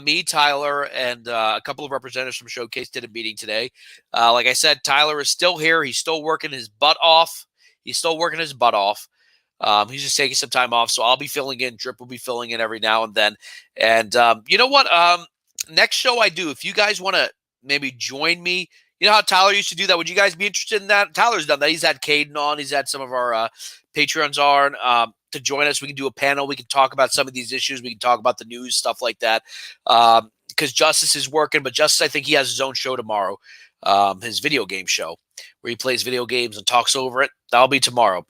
Me, Tyler, and a couple of representatives from Showcase did a meeting today. Like I said, Tyler is still here. He's still working his butt off. He's just taking some time off, so I'll be filling in. Drip will be filling in every now and then. And you know what? Next show I do, if you guys want to maybe join me, you know how Tyler used to do that? Would you guys be interested in that? Tyler's done that. He's had Hayden on. He's had some of our Patreons on to join us. We can do a panel. We can talk about some of these issues. We can talk about the news, stuff like that. Because Justice is working, but Justice, I think he has his own show tomorrow, his video game show, where he plays video games and talks over it. That'll be tomorrow.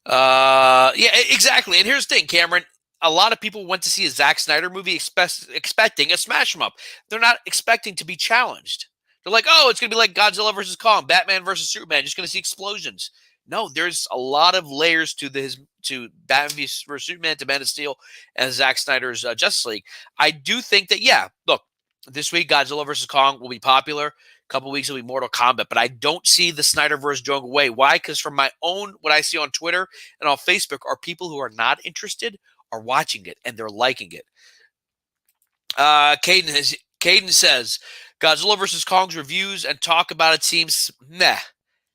Yeah, exactly. And here's the thing, Cameron. A lot of people went to see a Zack Snyder movie expecting a smash 'em up. They're not expecting to be challenged. They're like, oh, it's going to be like Godzilla versus Kong, Batman versus Superman. You're just going to see explosions. No, there's a lot of layers to Batman versus Superman, to Man of Steel, and Zack Snyder's Justice League. I do think that, yeah, look, this week Godzilla versus Kong will be popular. A couple weeks it'll be Mortal Kombat, but I don't see the Snyderverse going away. Why? Because from my own, what I see on Twitter and on Facebook are people who are not interested are watching it and they're liking it. Hayden says, Godzilla vs. Kong's reviews and talk about it seems meh,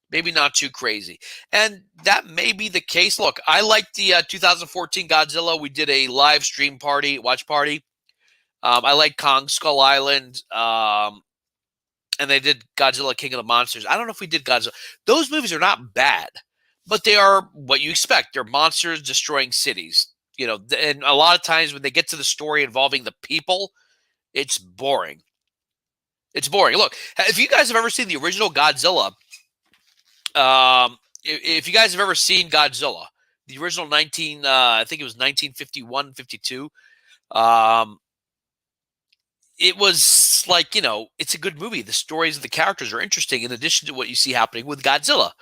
maybe not too crazy. And that may be the case. Look, I liked the 2014 Godzilla. We did a live stream watch party. I like Kong Skull Island. And they did Godzilla King of the Monsters. I don't know if we did Godzilla. Those movies are not bad, but they are what you expect. They're monsters destroying cities. You know, and a lot of times when they get to the story involving the people, it's boring. It's boring. Look, if you guys have ever seen the original Godzilla, if you guys have ever seen Godzilla, the original I think it was 1951, 52, it was like, you know, it's a good movie. The stories of the characters are interesting in addition to what you see happening with Godzilla.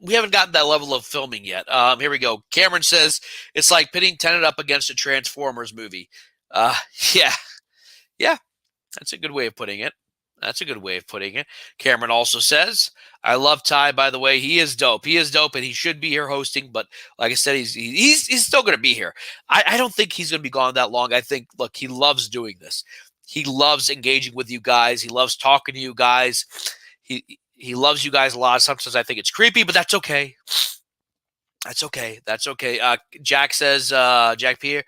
We haven't gotten that level of filming yet. Here we go. Cameron says, it's like pitting Tenet up against a Transformers movie. Yeah, that's a good way of putting it. Cameron also says, I love Ty, by the way. He is dope. And he should be here hosting. But like I said, he's still going to be here. I don't think he's going to be gone that long. I think, look, he loves doing this. He loves engaging with you guys. He loves talking to you guys. He loves you guys a lot. Sometimes I think it's creepy, but that's okay. That's okay. Jack says, Jack Pierre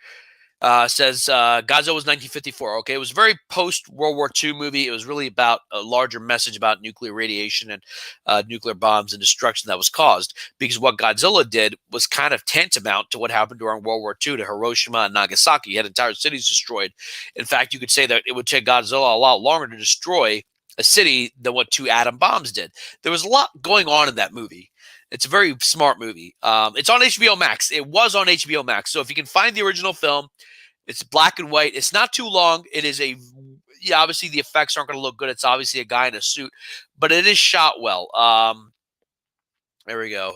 says Godzilla was 1954. Okay, it was a very post-World War II movie. It was really about a larger message about nuclear radiation and nuclear bombs and destruction that was caused. Because what Godzilla did was kind of tantamount to what happened during World War II to Hiroshima and Nagasaki. You had entire cities destroyed. In fact, you could say that it would take Godzilla a lot longer to destroy a city than what 2 atom bombs did. There was a lot going on in that movie. It's a very smart movie. It's on HBO Max. It was on HBO Max. So if you can find the original film, it's black and white. It's not too long. It is obviously the effects aren't going to look good. It's obviously a guy in a suit, but it is shot well. There we go.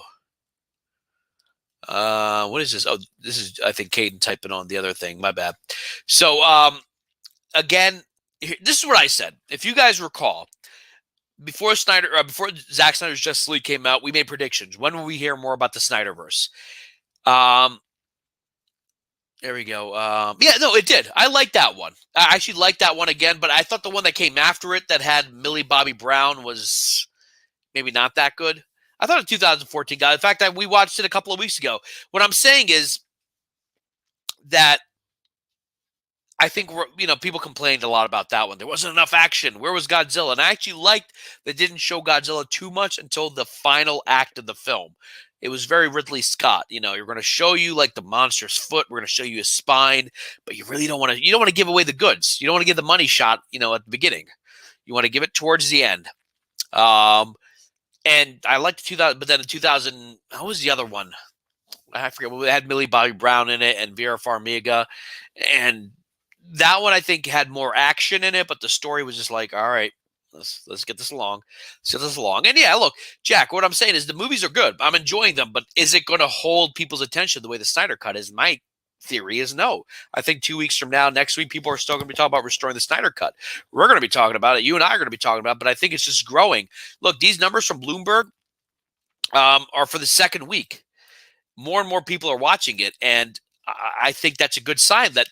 What is this? Oh, this is, I think, Hayden typing on the other thing. My bad. So, again, this is what I said. If you guys recall, before Zack Snyder's Justice League came out, we made predictions. When will we hear more about the Snyderverse? There we go. Yeah, no, it did. I like that one. I actually like that one again, but I thought the one that came after it that had Millie Bobby Brown was maybe not that good. I thought it 2014 guy. In fact, we watched it a couple of weeks ago. What I'm saying is that I think people complained a lot about that one. There wasn't enough action. Where was Godzilla? And I actually liked they didn't show Godzilla too much until the final act of the film. It was very Ridley Scott. You know, you're going to show you like the monster's foot. We're going to show you his spine, but you really don't want to. You don't want to give away the goods. You don't want to give the money shot. You know, at the beginning. You want to give it towards the end. And I liked 2000, but then in 2000, how was the other one? I forget. Well, it had Millie Bobby Brown in it and Vera Farmiga, and that one I think had more action in it, but the story was just like, all right, let's get this along. Let's get this along. And yeah, look, Jack, what I'm saying is the movies are good. I'm enjoying them, but is it going to hold people's attention the way the Snyder Cut is? My theory is no. I think 2 weeks from now, next week, people are still going to be talking about restoring the Snyder Cut. We're going to be talking about it. You and I are going to be talking about it, but I think it's just growing. Look, these numbers from Bloomberg are for the second week. More and more people are watching it, and I think that's a good sign that,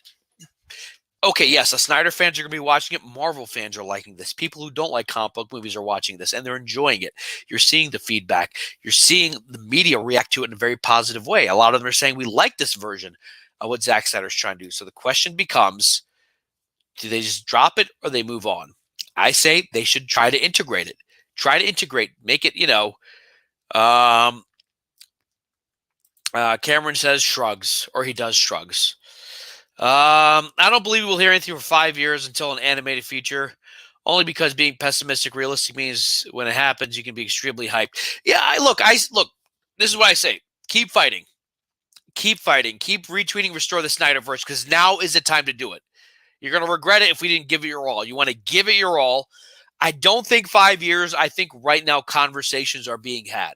okay, yes, the Snyder fans are going to be watching it. Marvel fans are liking this. People who don't like comic book movies are watching this, and they're enjoying it. You're seeing the feedback. You're seeing the media react to it in a very positive way. A lot of them are saying, we like this version of what Zack Snyder's trying to do. So the question becomes, do they just drop it or they move on? I say they should try to integrate it. Try to integrate. Make it, Cameron says shrugs, or he does shrugs. I don't believe we'll hear anything for 5 years until an animated feature, only because being pessimistic, realistic means when it happens, you can be extremely hyped. Yeah, look. This is what I say: keep fighting, keep fighting, keep retweeting, restore the Snyderverse, because now is the time to do it. You're gonna regret it if we didn't give it your all. You want to give it your all. I don't think 5 years. I think right now conversations are being had.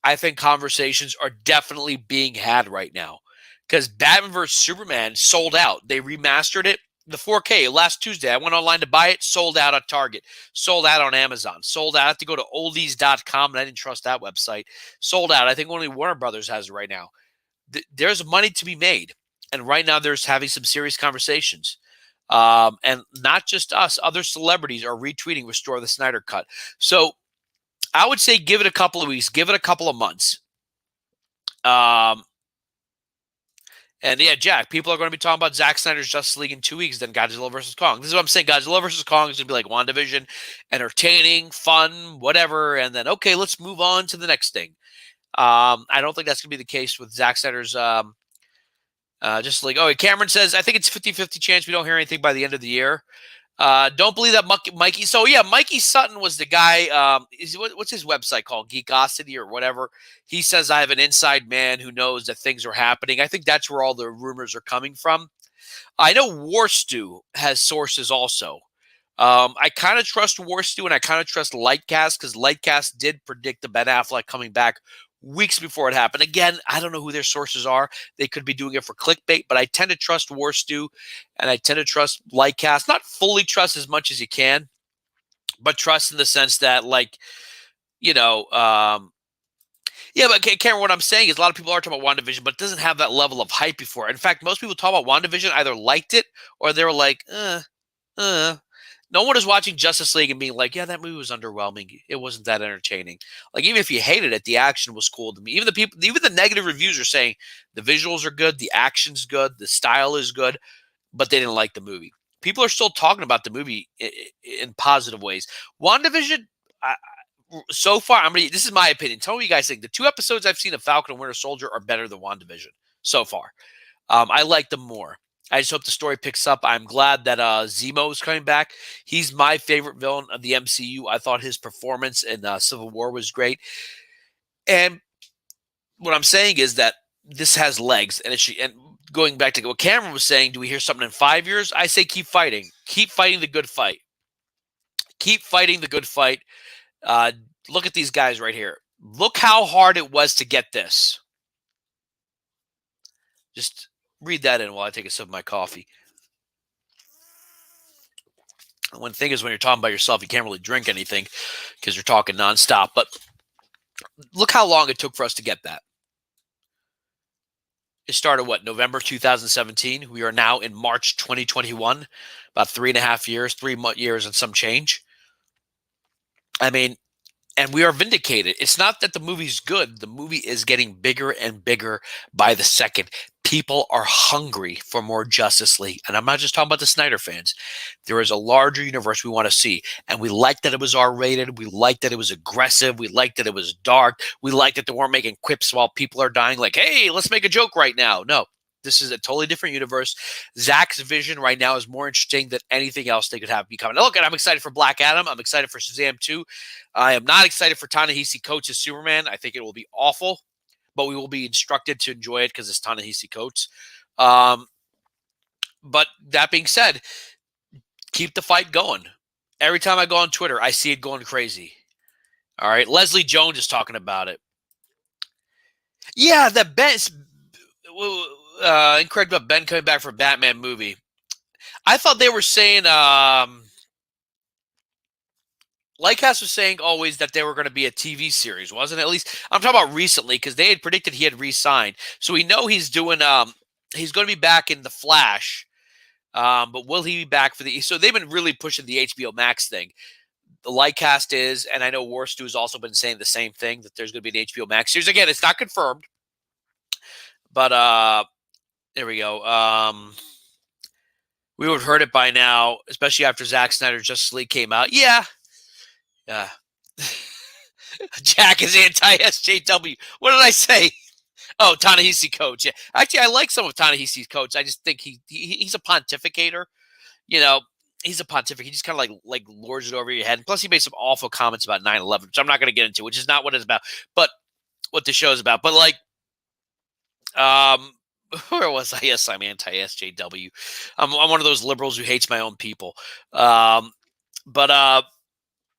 I think conversations are definitely being had right now because Batman vs. Superman sold out. They remastered it. The 4K last Tuesday, I went online to buy it, sold out at Target, sold out on Amazon, sold out. I have to go to oldies.com, and I didn't trust that website. Sold out. I think only Warner Brothers has it right now. There's money to be made, and right now there's having some serious conversations. And not just us, other celebrities are retweeting Restore the Snyder Cut. So I would say give it a couple of weeks, give it a couple of months. And yeah, Jack, people are going to be talking about Zack Snyder's Justice League in 2 weeks, then Godzilla vs. Kong. This is what I'm saying. Godzilla vs. Kong is going to be like WandaVision, entertaining, fun, whatever. And then, okay, let's move on to the next thing. I don't think that's going to be the case with Zack Snyder's Justice League. Oh, Cameron says, I think it's 50-50 chance we don't hear anything by the end of the year. Don't believe that Mikey. So yeah, Mikey Sutton was the guy. What's his website called? Geekosity or whatever. He says I have an inside man who knows that things are happening. I think that's where all the rumors are coming from. I know Warstu has sources also. I kind of trust Warstu and I kind of trust Lightcast because Lightcast did predict the Ben Affleck coming back weeks before it happened. Again, I don't know who their sources are. They could be doing it for clickbait, but I tend to trust Warstu and I tend to trust Lightcast. Not fully trust as much as you can, but trust in the sense that, yeah, but Cameron, what I'm saying is a lot of people are talking about WandaVision, but it doesn't have that level of hype before. In fact, most people talk about WandaVision either liked it or they were like, No one is watching Justice League and being like, yeah, that movie was underwhelming. It wasn't that entertaining. Like, even if you hated it, the action was cool to me. Even the negative reviews are saying the visuals are good, the action's good, the style is good, but they didn't like the movie. People are still talking about the movie in positive ways. WandaVision, so far, this is my opinion. Tell me what you guys think. The 2 episodes I've seen of Falcon and Winter Soldier are better than WandaVision so far. I like them more. I just hope the story picks up. I'm glad that Zemo is coming back. He's my favorite villain of the MCU. I thought his performance in Civil War was great. And what I'm saying is that this has legs. And going back to what Cameron was saying, do we hear something in 5 years? I say keep fighting. Keep fighting the good fight. Keep fighting the good fight. Look at these guys right here. Look how hard it was to get this. Just read that in while I take a sip of my coffee. One thing is when you're talking by yourself, you can't really drink anything because you're talking nonstop. But look how long it took for us to get that. It started, November 2017. We are now in March 2021, about 3.5 years, 3 years and some change. I mean, and we are vindicated. It's not that the movie's good. The movie is getting bigger and bigger by the second. People are hungry for more Justice League. And I'm not just talking about the Snyder fans. There is a larger universe we want to see. And we like that it was R-rated. We like that it was aggressive. We like that it was dark. We like that they weren't making quips while people are dying like, hey, let's make a joke right now. No, this is a totally different universe. Zack's vision right now is more interesting than anything else they could have become. Now, look, I'm excited for Black Adam. I'm excited for Shazam 2. I am not excited for Ta-Nehisi Coates' Superman. I think it will be awful, but we will be instructed to enjoy it because it's Ta-Nehisi Coates. But that being said, keep the fight going. Every time I go on Twitter, I see it going crazy. All right, Leslie Jones is talking about it. Yeah, the best. Incorrect about Ben coming back for a Batman movie. I thought they were saying, Lightcast was saying always that they were going to be a TV series, wasn't it? At least I'm talking about recently because they had predicted he had re-signed. So we know he's doing, he's going to be back in The Flash. But will he be back for the? So they've been really pushing the HBO Max thing. The Lightcast is, and I know Warstu has also been saying the same thing, that there's going to be an HBO Max series. Again, it's not confirmed, but there we go. We would have heard it by now, especially after Zack Snyder's Justice League came out. Yeah. Jack is anti-SJW. What did I say? Oh, Ta-Nehisi Coates. Yeah. Actually, I like some of Ta-Nehisi's Coates. I just think he's a pontificator. You know, he's a pontific. He just kind of like lords it over your head. And plus, he made some awful comments about 9/11, which I'm not going to get into, which is not what it's about, but what the show is about. But like, where was I? Yes, I'm anti-SJW. I'm one of those liberals who hates my own people. But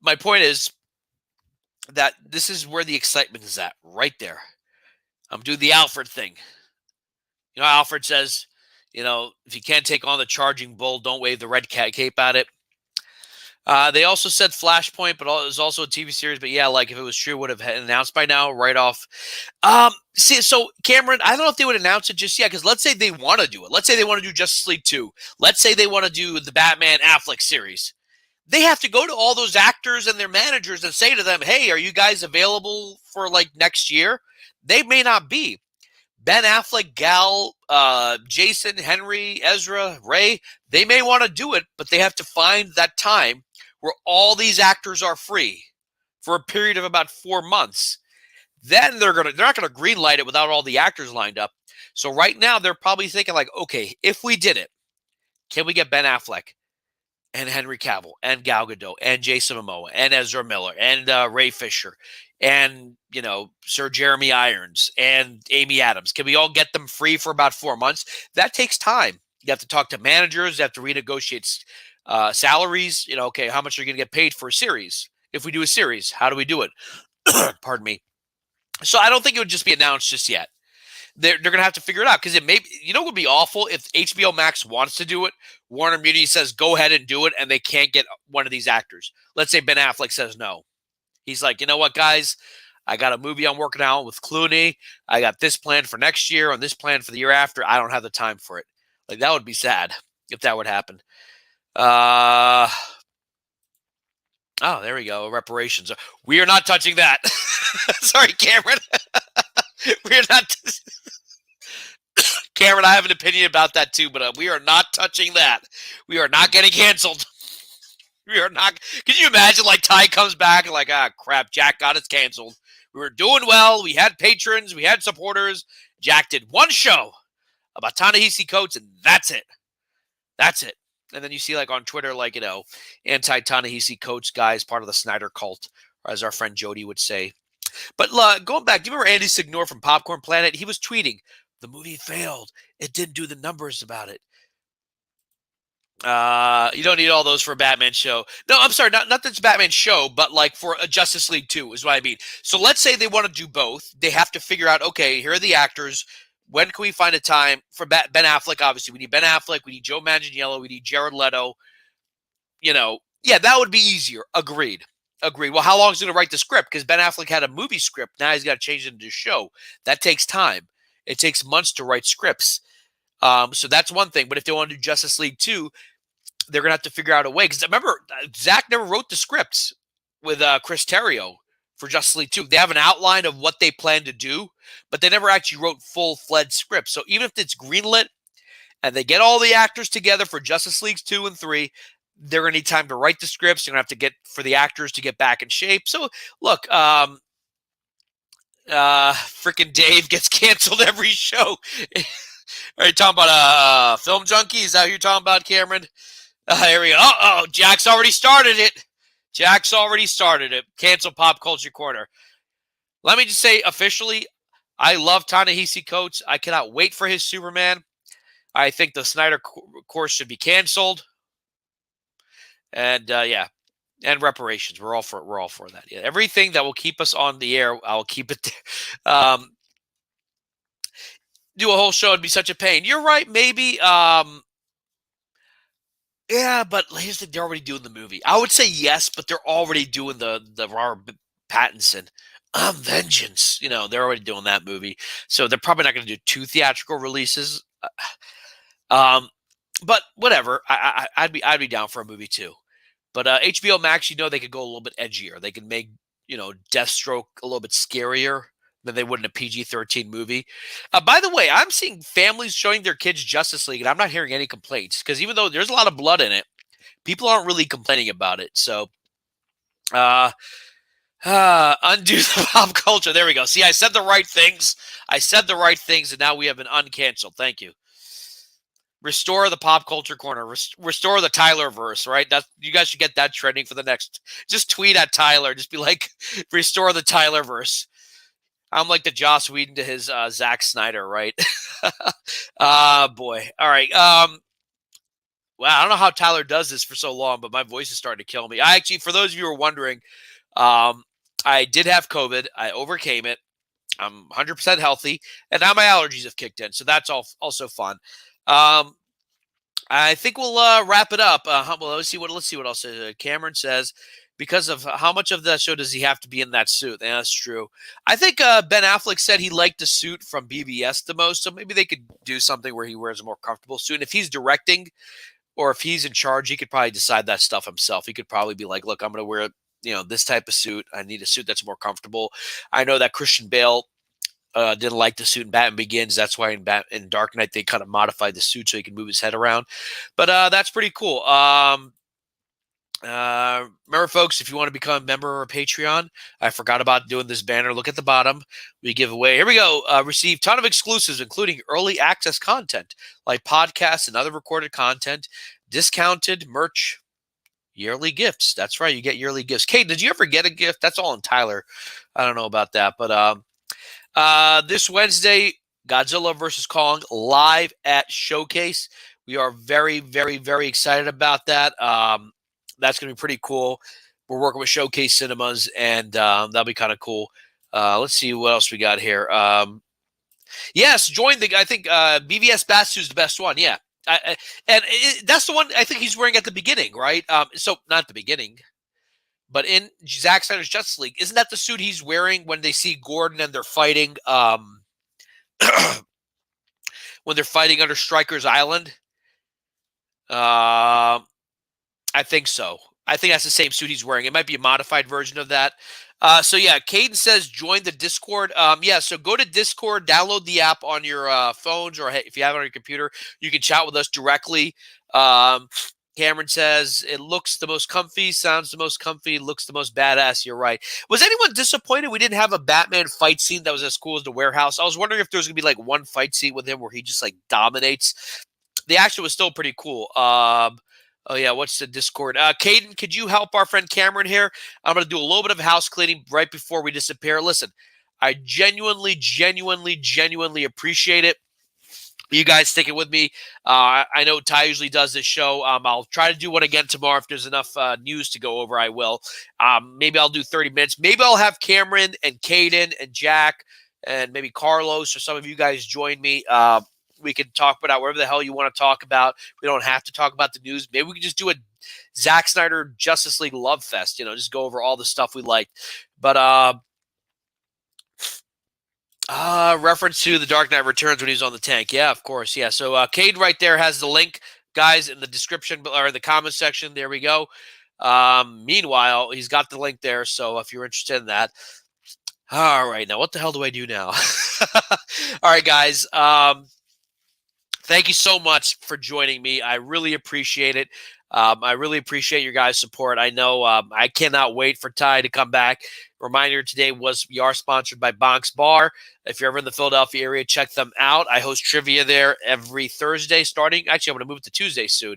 my point is that this is where the excitement is at, right there. I'm doing the Alfred thing. You know, Alfred says, you know, if you can't take on the charging bull, don't wave the red cape at it. They also said Flashpoint, but it was also a TV series. But yeah, like if it was true, would have announced by now, right off. See, so Cameron, I don't know if they would announce it just yet, because let's say they want to do it. Let's say they want to do Justice League 2. Let's say they want to do the Batman Affleck series. They have to go to all those actors and their managers and say to them, hey, are you guys available for like next year? They may not be. Ben Affleck, Gal, Jason, Henry, Ezra, Ray, they may want to do it, but they have to find that time where all these actors are free for a period of about 4 months. Then they're not gonna greenlight it without all the actors lined up. So right now they're probably thinking like, okay, if we did it, can we get Ben Affleck and Henry Cavill and Gal Gadot and Jason Momoa and Ezra Miller and Ray Fisher and, you know, Sir Jeremy Irons and Amy Adams? Can we all get them free for about 4 months? That takes time. You have to talk to managers. You have to renegotiate salaries. You know, okay, how much are you going to get paid for a series? If we do a series, how do we do it? Pardon me. So I don't think it would just be announced just yet. They're going to have to figure it out, because it may, you know, it would be awful if HBO Max wants to do it. Warner Media says, go ahead and do it, and they can't get one of these actors. Let's say Ben Affleck says no. He's like, you know what, guys? I got a movie I'm working on with Clooney. I got this planned for next year and this planned for the year after. I don't have the time for it. Like, that would be sad if that would happen. Oh, there we go. Reparations. We are not touching that. Sorry, Cameron. We're not. Cameron, I have an opinion about that too, but we are not touching that. We are not getting canceled. We are not. Can you imagine, like, Ty comes back and like, ah, crap, Jack got us canceled. We were doing well. We had patrons. We had supporters. Jack did one show about Ta-Nehisi Coates, and that's it. That's it. And then you see, like, on Twitter, like, you know, anti-Ta-Nehisi Coates guys, part of the Snyder cult, or as our friend Jody would say. But going back, do you remember Andy Signore from Popcorn Planet? He was tweeting, the movie failed. It didn't do the numbers about it. You don't need all those for a Batman show. No, I'm sorry, not that it's a Batman show, but like for a Justice League 2 is what I mean. So let's say they want to do both. They have to figure out, okay, here are the actors. When can we find a time for Ben Affleck? Obviously, we need Ben Affleck. We need Joe Manganiello. We need Jared Leto. You know, yeah, that would be easier. Agreed. Well, how long is he going to write the script? Because Ben Affleck had a movie script. Now he's got to change it into a show. That takes time. It takes months to write scripts. So that's one thing. But if they want to do Justice League 2, they're going to have to figure out a way. Because remember, Zack never wrote the scripts with Chris Terrio for Justice League 2. They have an outline of what they plan to do, but they never actually wrote full-fledged scripts. So even if it's greenlit and they get all the actors together for Justice League 2 and 3, they're going to need time to write the scripts. They're going to have to get for the actors to get back in shape. So look, freaking Dave gets canceled every show. Are you talking about Film Junkie? Is that who you're talking about, Cameron? Here we go. Uh-oh, Jack's already started it. Jack's already started it. Cancel Pop Culture Corner. Let me just say officially, I love Ta-Nehisi Coates. I cannot wait for his Superman. I think the Snyder course should be canceled. And yeah, and reparations. We're all for that. Yeah, everything that will keep us on the air, I'll keep it there. Do a whole show would be such a pain. You're right, maybe. Yeah, but here's the thing, they're already doing the movie. I would say yes, but they're already doing the Robert Pattinson Vengeance. You know, they're already doing that movie. So they're probably not going to do 2 theatrical releases. But whatever. I'd be down for a movie too. But HBO Max, you know, they could go a little bit edgier. They could make, you know, Deathstroke a little bit scarier than they would in a PG-13 movie. By the way, I'm seeing families showing their kids Justice League, and I'm not hearing any complaints because even though there's a lot of blood in it, people aren't really complaining about it. So, undo the pop culture. There we go. See, I said the right things. And now we have been uncanceled. Thank you. Restore the pop culture corner. Restore the Tylerverse, right? You guys should get that trending for the next. Just tweet at Tyler. Just be like, restore the Tylerverse. I'm like the Joss Whedon to his Zack Snyder, right? Boy. All right. Wow, I don't know how Tyler does this for so long, but my voice is starting to kill me. I actually, for those of you who are wondering, I did have COVID. I overcame it. I'm 100% healthy, and now my allergies have kicked in, so that's also fun. I think we'll wrap it up. Well, let's see what else Cameron says. Because of how much of that show does he have to be in that suit? Yeah, that's true. I think Ben Affleck said he liked the suit from BVS the most, so maybe they could do something where he wears a more comfortable suit. And if he's directing or if he's in charge, he could probably decide that stuff himself. He could probably be like, look, I'm going to wear, you know, this type of suit. I need a suit that's more comfortable. I know that Christian Bale didn't like the suit in Batman Begins. That's why in Dark Knight they kind of modified the suit so he can move his head around. But that's pretty cool. Remember, folks, if you want to become a member or a Patreon, I forgot about doing this banner. Look at the bottom. We give away. Here we go. Receive a ton of exclusives, including early access content like podcasts and other recorded content, discounted merch, yearly gifts. That's right. You get yearly gifts. Kate, did you ever get a gift? That's all in Tyler. I don't know about that. But this Wednesday, Godzilla vs. Kong live at Showcase. We are very, very, very excited about that. That's going to be pretty cool. We're working with Showcase Cinemas, and that'll be kind of cool. Let's see what else we got here. Yes, join the. I think BVS Batsu is the best one. Yeah, that's the one I think he's wearing at the beginning, right? So not the beginning, but in Zack Snyder's Justice League, isn't that the suit he's wearing when they see Gordon and they're fighting? When they're fighting under Stryker's Island. I think so. I think that's the same suit he's wearing. It might be a modified version of that. So yeah, Caden says join the Discord. Yeah, so go to Discord, download the app on your phones, or if you have it on your computer, you can chat with us directly. Cameron says it looks the most comfy, sounds the most comfy, looks the most badass. You're right. Was anyone disappointed we didn't have a Batman fight scene that was as cool as the Warehouse? I was wondering if there was gonna be like one fight scene with him where he just like dominates. The action was still pretty cool. Oh, yeah, what's the Discord? Caden, could you help our friend Cameron here? I'm going to do a little bit of house cleaning right before we disappear. Listen, I genuinely appreciate it. You guys sticking with me. I know Ty usually does this show. I'll try to do one again tomorrow. If there's enough news to go over, I will. Maybe I'll do 30 minutes. Maybe I'll have Cameron and Caden and Jack and maybe Carlos or some of you guys join me. We can talk about whatever the hell you want to talk about. We don't have to talk about the news. Maybe we can just do a Zack Snyder Justice League Love Fest, just go over all the stuff we liked. But reference to the Dark Knight Returns when he was on the tank. Yeah, of course. Yeah. So Cade right there has the link, guys, in the description or in the comment section. There we go. Meanwhile, he's got the link there. So if you're interested in that. All right. Now, what the hell do I do now? All right, guys. Thank you so much for joining me. I really appreciate it. I really appreciate your guys' support. I know I cannot wait for Ty to come back. Reminder today we are sponsored by Bonk's Bar. If you're ever in the Philadelphia area, check them out. I host trivia there every Thursday starting. Actually, I'm going to move it to Tuesday soon.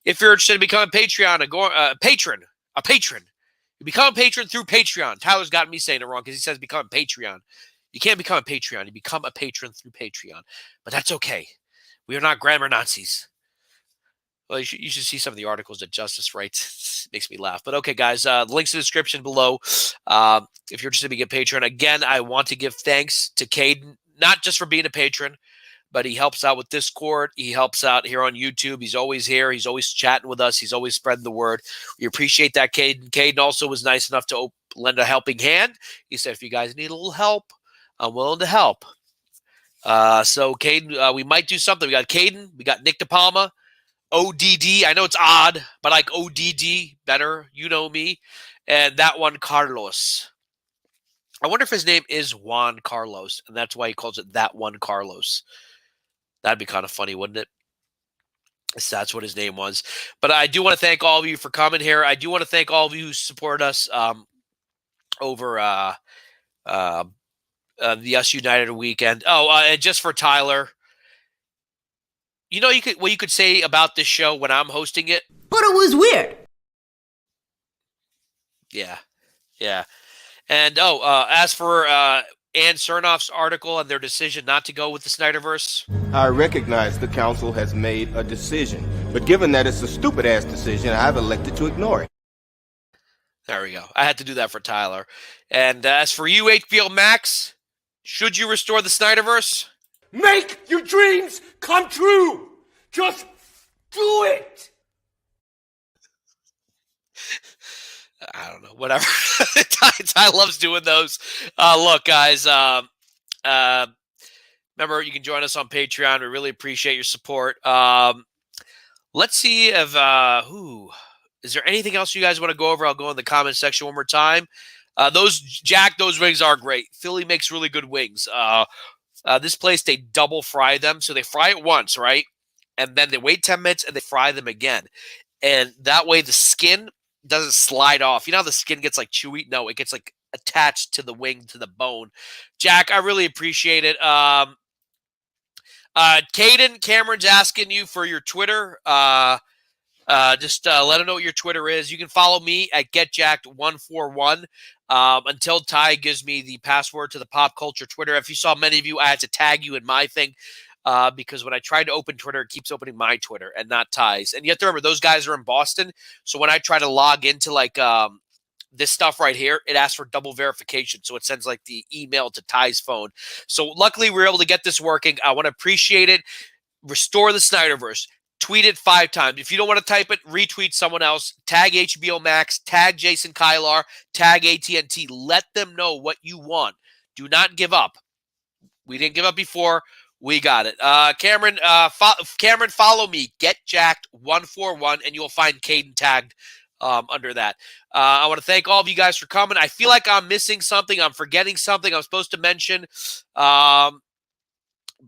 If you're interested in becoming a patron. You become a patron through Patreon. Tyler's got me saying it wrong because he says become a Patreon. You can't become a Patreon. You become a patron through Patreon. But that's okay. We are not grammar Nazis. Well, you should see some of the articles that Justice writes. Makes me laugh. But okay, guys, links in the description below. If you're interested in being a patron, again, I want to give thanks to Hayden, not just for being a patron, but he helps out with Discord. He helps out here on YouTube. He's always here. He's always chatting with us. He's always spreading the word. We appreciate that, Hayden. Hayden also was nice enough to lend a helping hand. He said, if you guys need a little help, I'm willing to help. So, Hayden, we might do something. We got Hayden. We got Nick DePalma. ODD. I know it's odd, but I like ODD better. You know me. And that one, Carlos. I wonder if his name is Juan Carlos, and that's why he calls it that one Carlos. That'd be kind of funny, wouldn't it? So that's what his name was. But I do want to thank all of you for coming here. I do want to thank all of you who support us over the Us United weekend. And just for Tyler, you know, what you could say about this show when I'm hosting it. But it was weird. Yeah. And as for Ann Cernoff's article and their decision not to go with the Snyderverse, I recognize the council has made a decision, but given that it's a stupid-ass decision, I've elected to ignore it. There we go. I had to do that for Tyler. And as for you, HBO Max, should you restore the Snyderverse? Make your dreams come true! Just do it! I don't know. Whatever. Ty loves doing those. Look, guys, remember, you can join us on Patreon. We really appreciate your support. Let's see if is there anything else you guys want to go over? I'll go in the comment section one more time. Those wings are great. Philly makes really good wings. This place, they double fry them. So they fry it once, right? And then they wait 10 minutes and they fry them again. And that way the skin doesn't slide off. You know how the skin gets like chewy? No, it gets like attached to the wing, to the bone. Jack, I really appreciate it. Cameron's asking you for your Twitter. Just let him know what your Twitter is. You can follow me at GetJacked141 until Ty gives me the password to the pop culture Twitter. If you saw many of you, I had to tag you in my thing because when I tried to open Twitter, it keeps opening my Twitter and not Ty's. And you have to remember, those guys are in Boston. So when I try to log into like this stuff right here, it asks for double verification. So it sends like the email to Ty's phone. So luckily, we were able to get this working. I want to appreciate it. Restore the Snyderverse. Tweet it 5 times. If you don't want to type it, retweet someone else. Tag HBO Max. Tag Jason Kylar. Tag AT&T. Let them know what you want. Do not give up. We didn't give up before. We got it. Cameron, follow me. GetJacked141, and you'll find Hayden tagged under that. I want to thank all of you guys for coming. I feel like I'm missing something. I'm forgetting something I'm supposed to mention.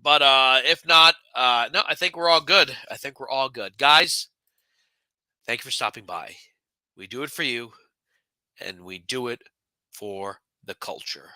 But if not, no, I think we're all good. Guys, thank you for stopping by. We do it for you, and we do it for the culture.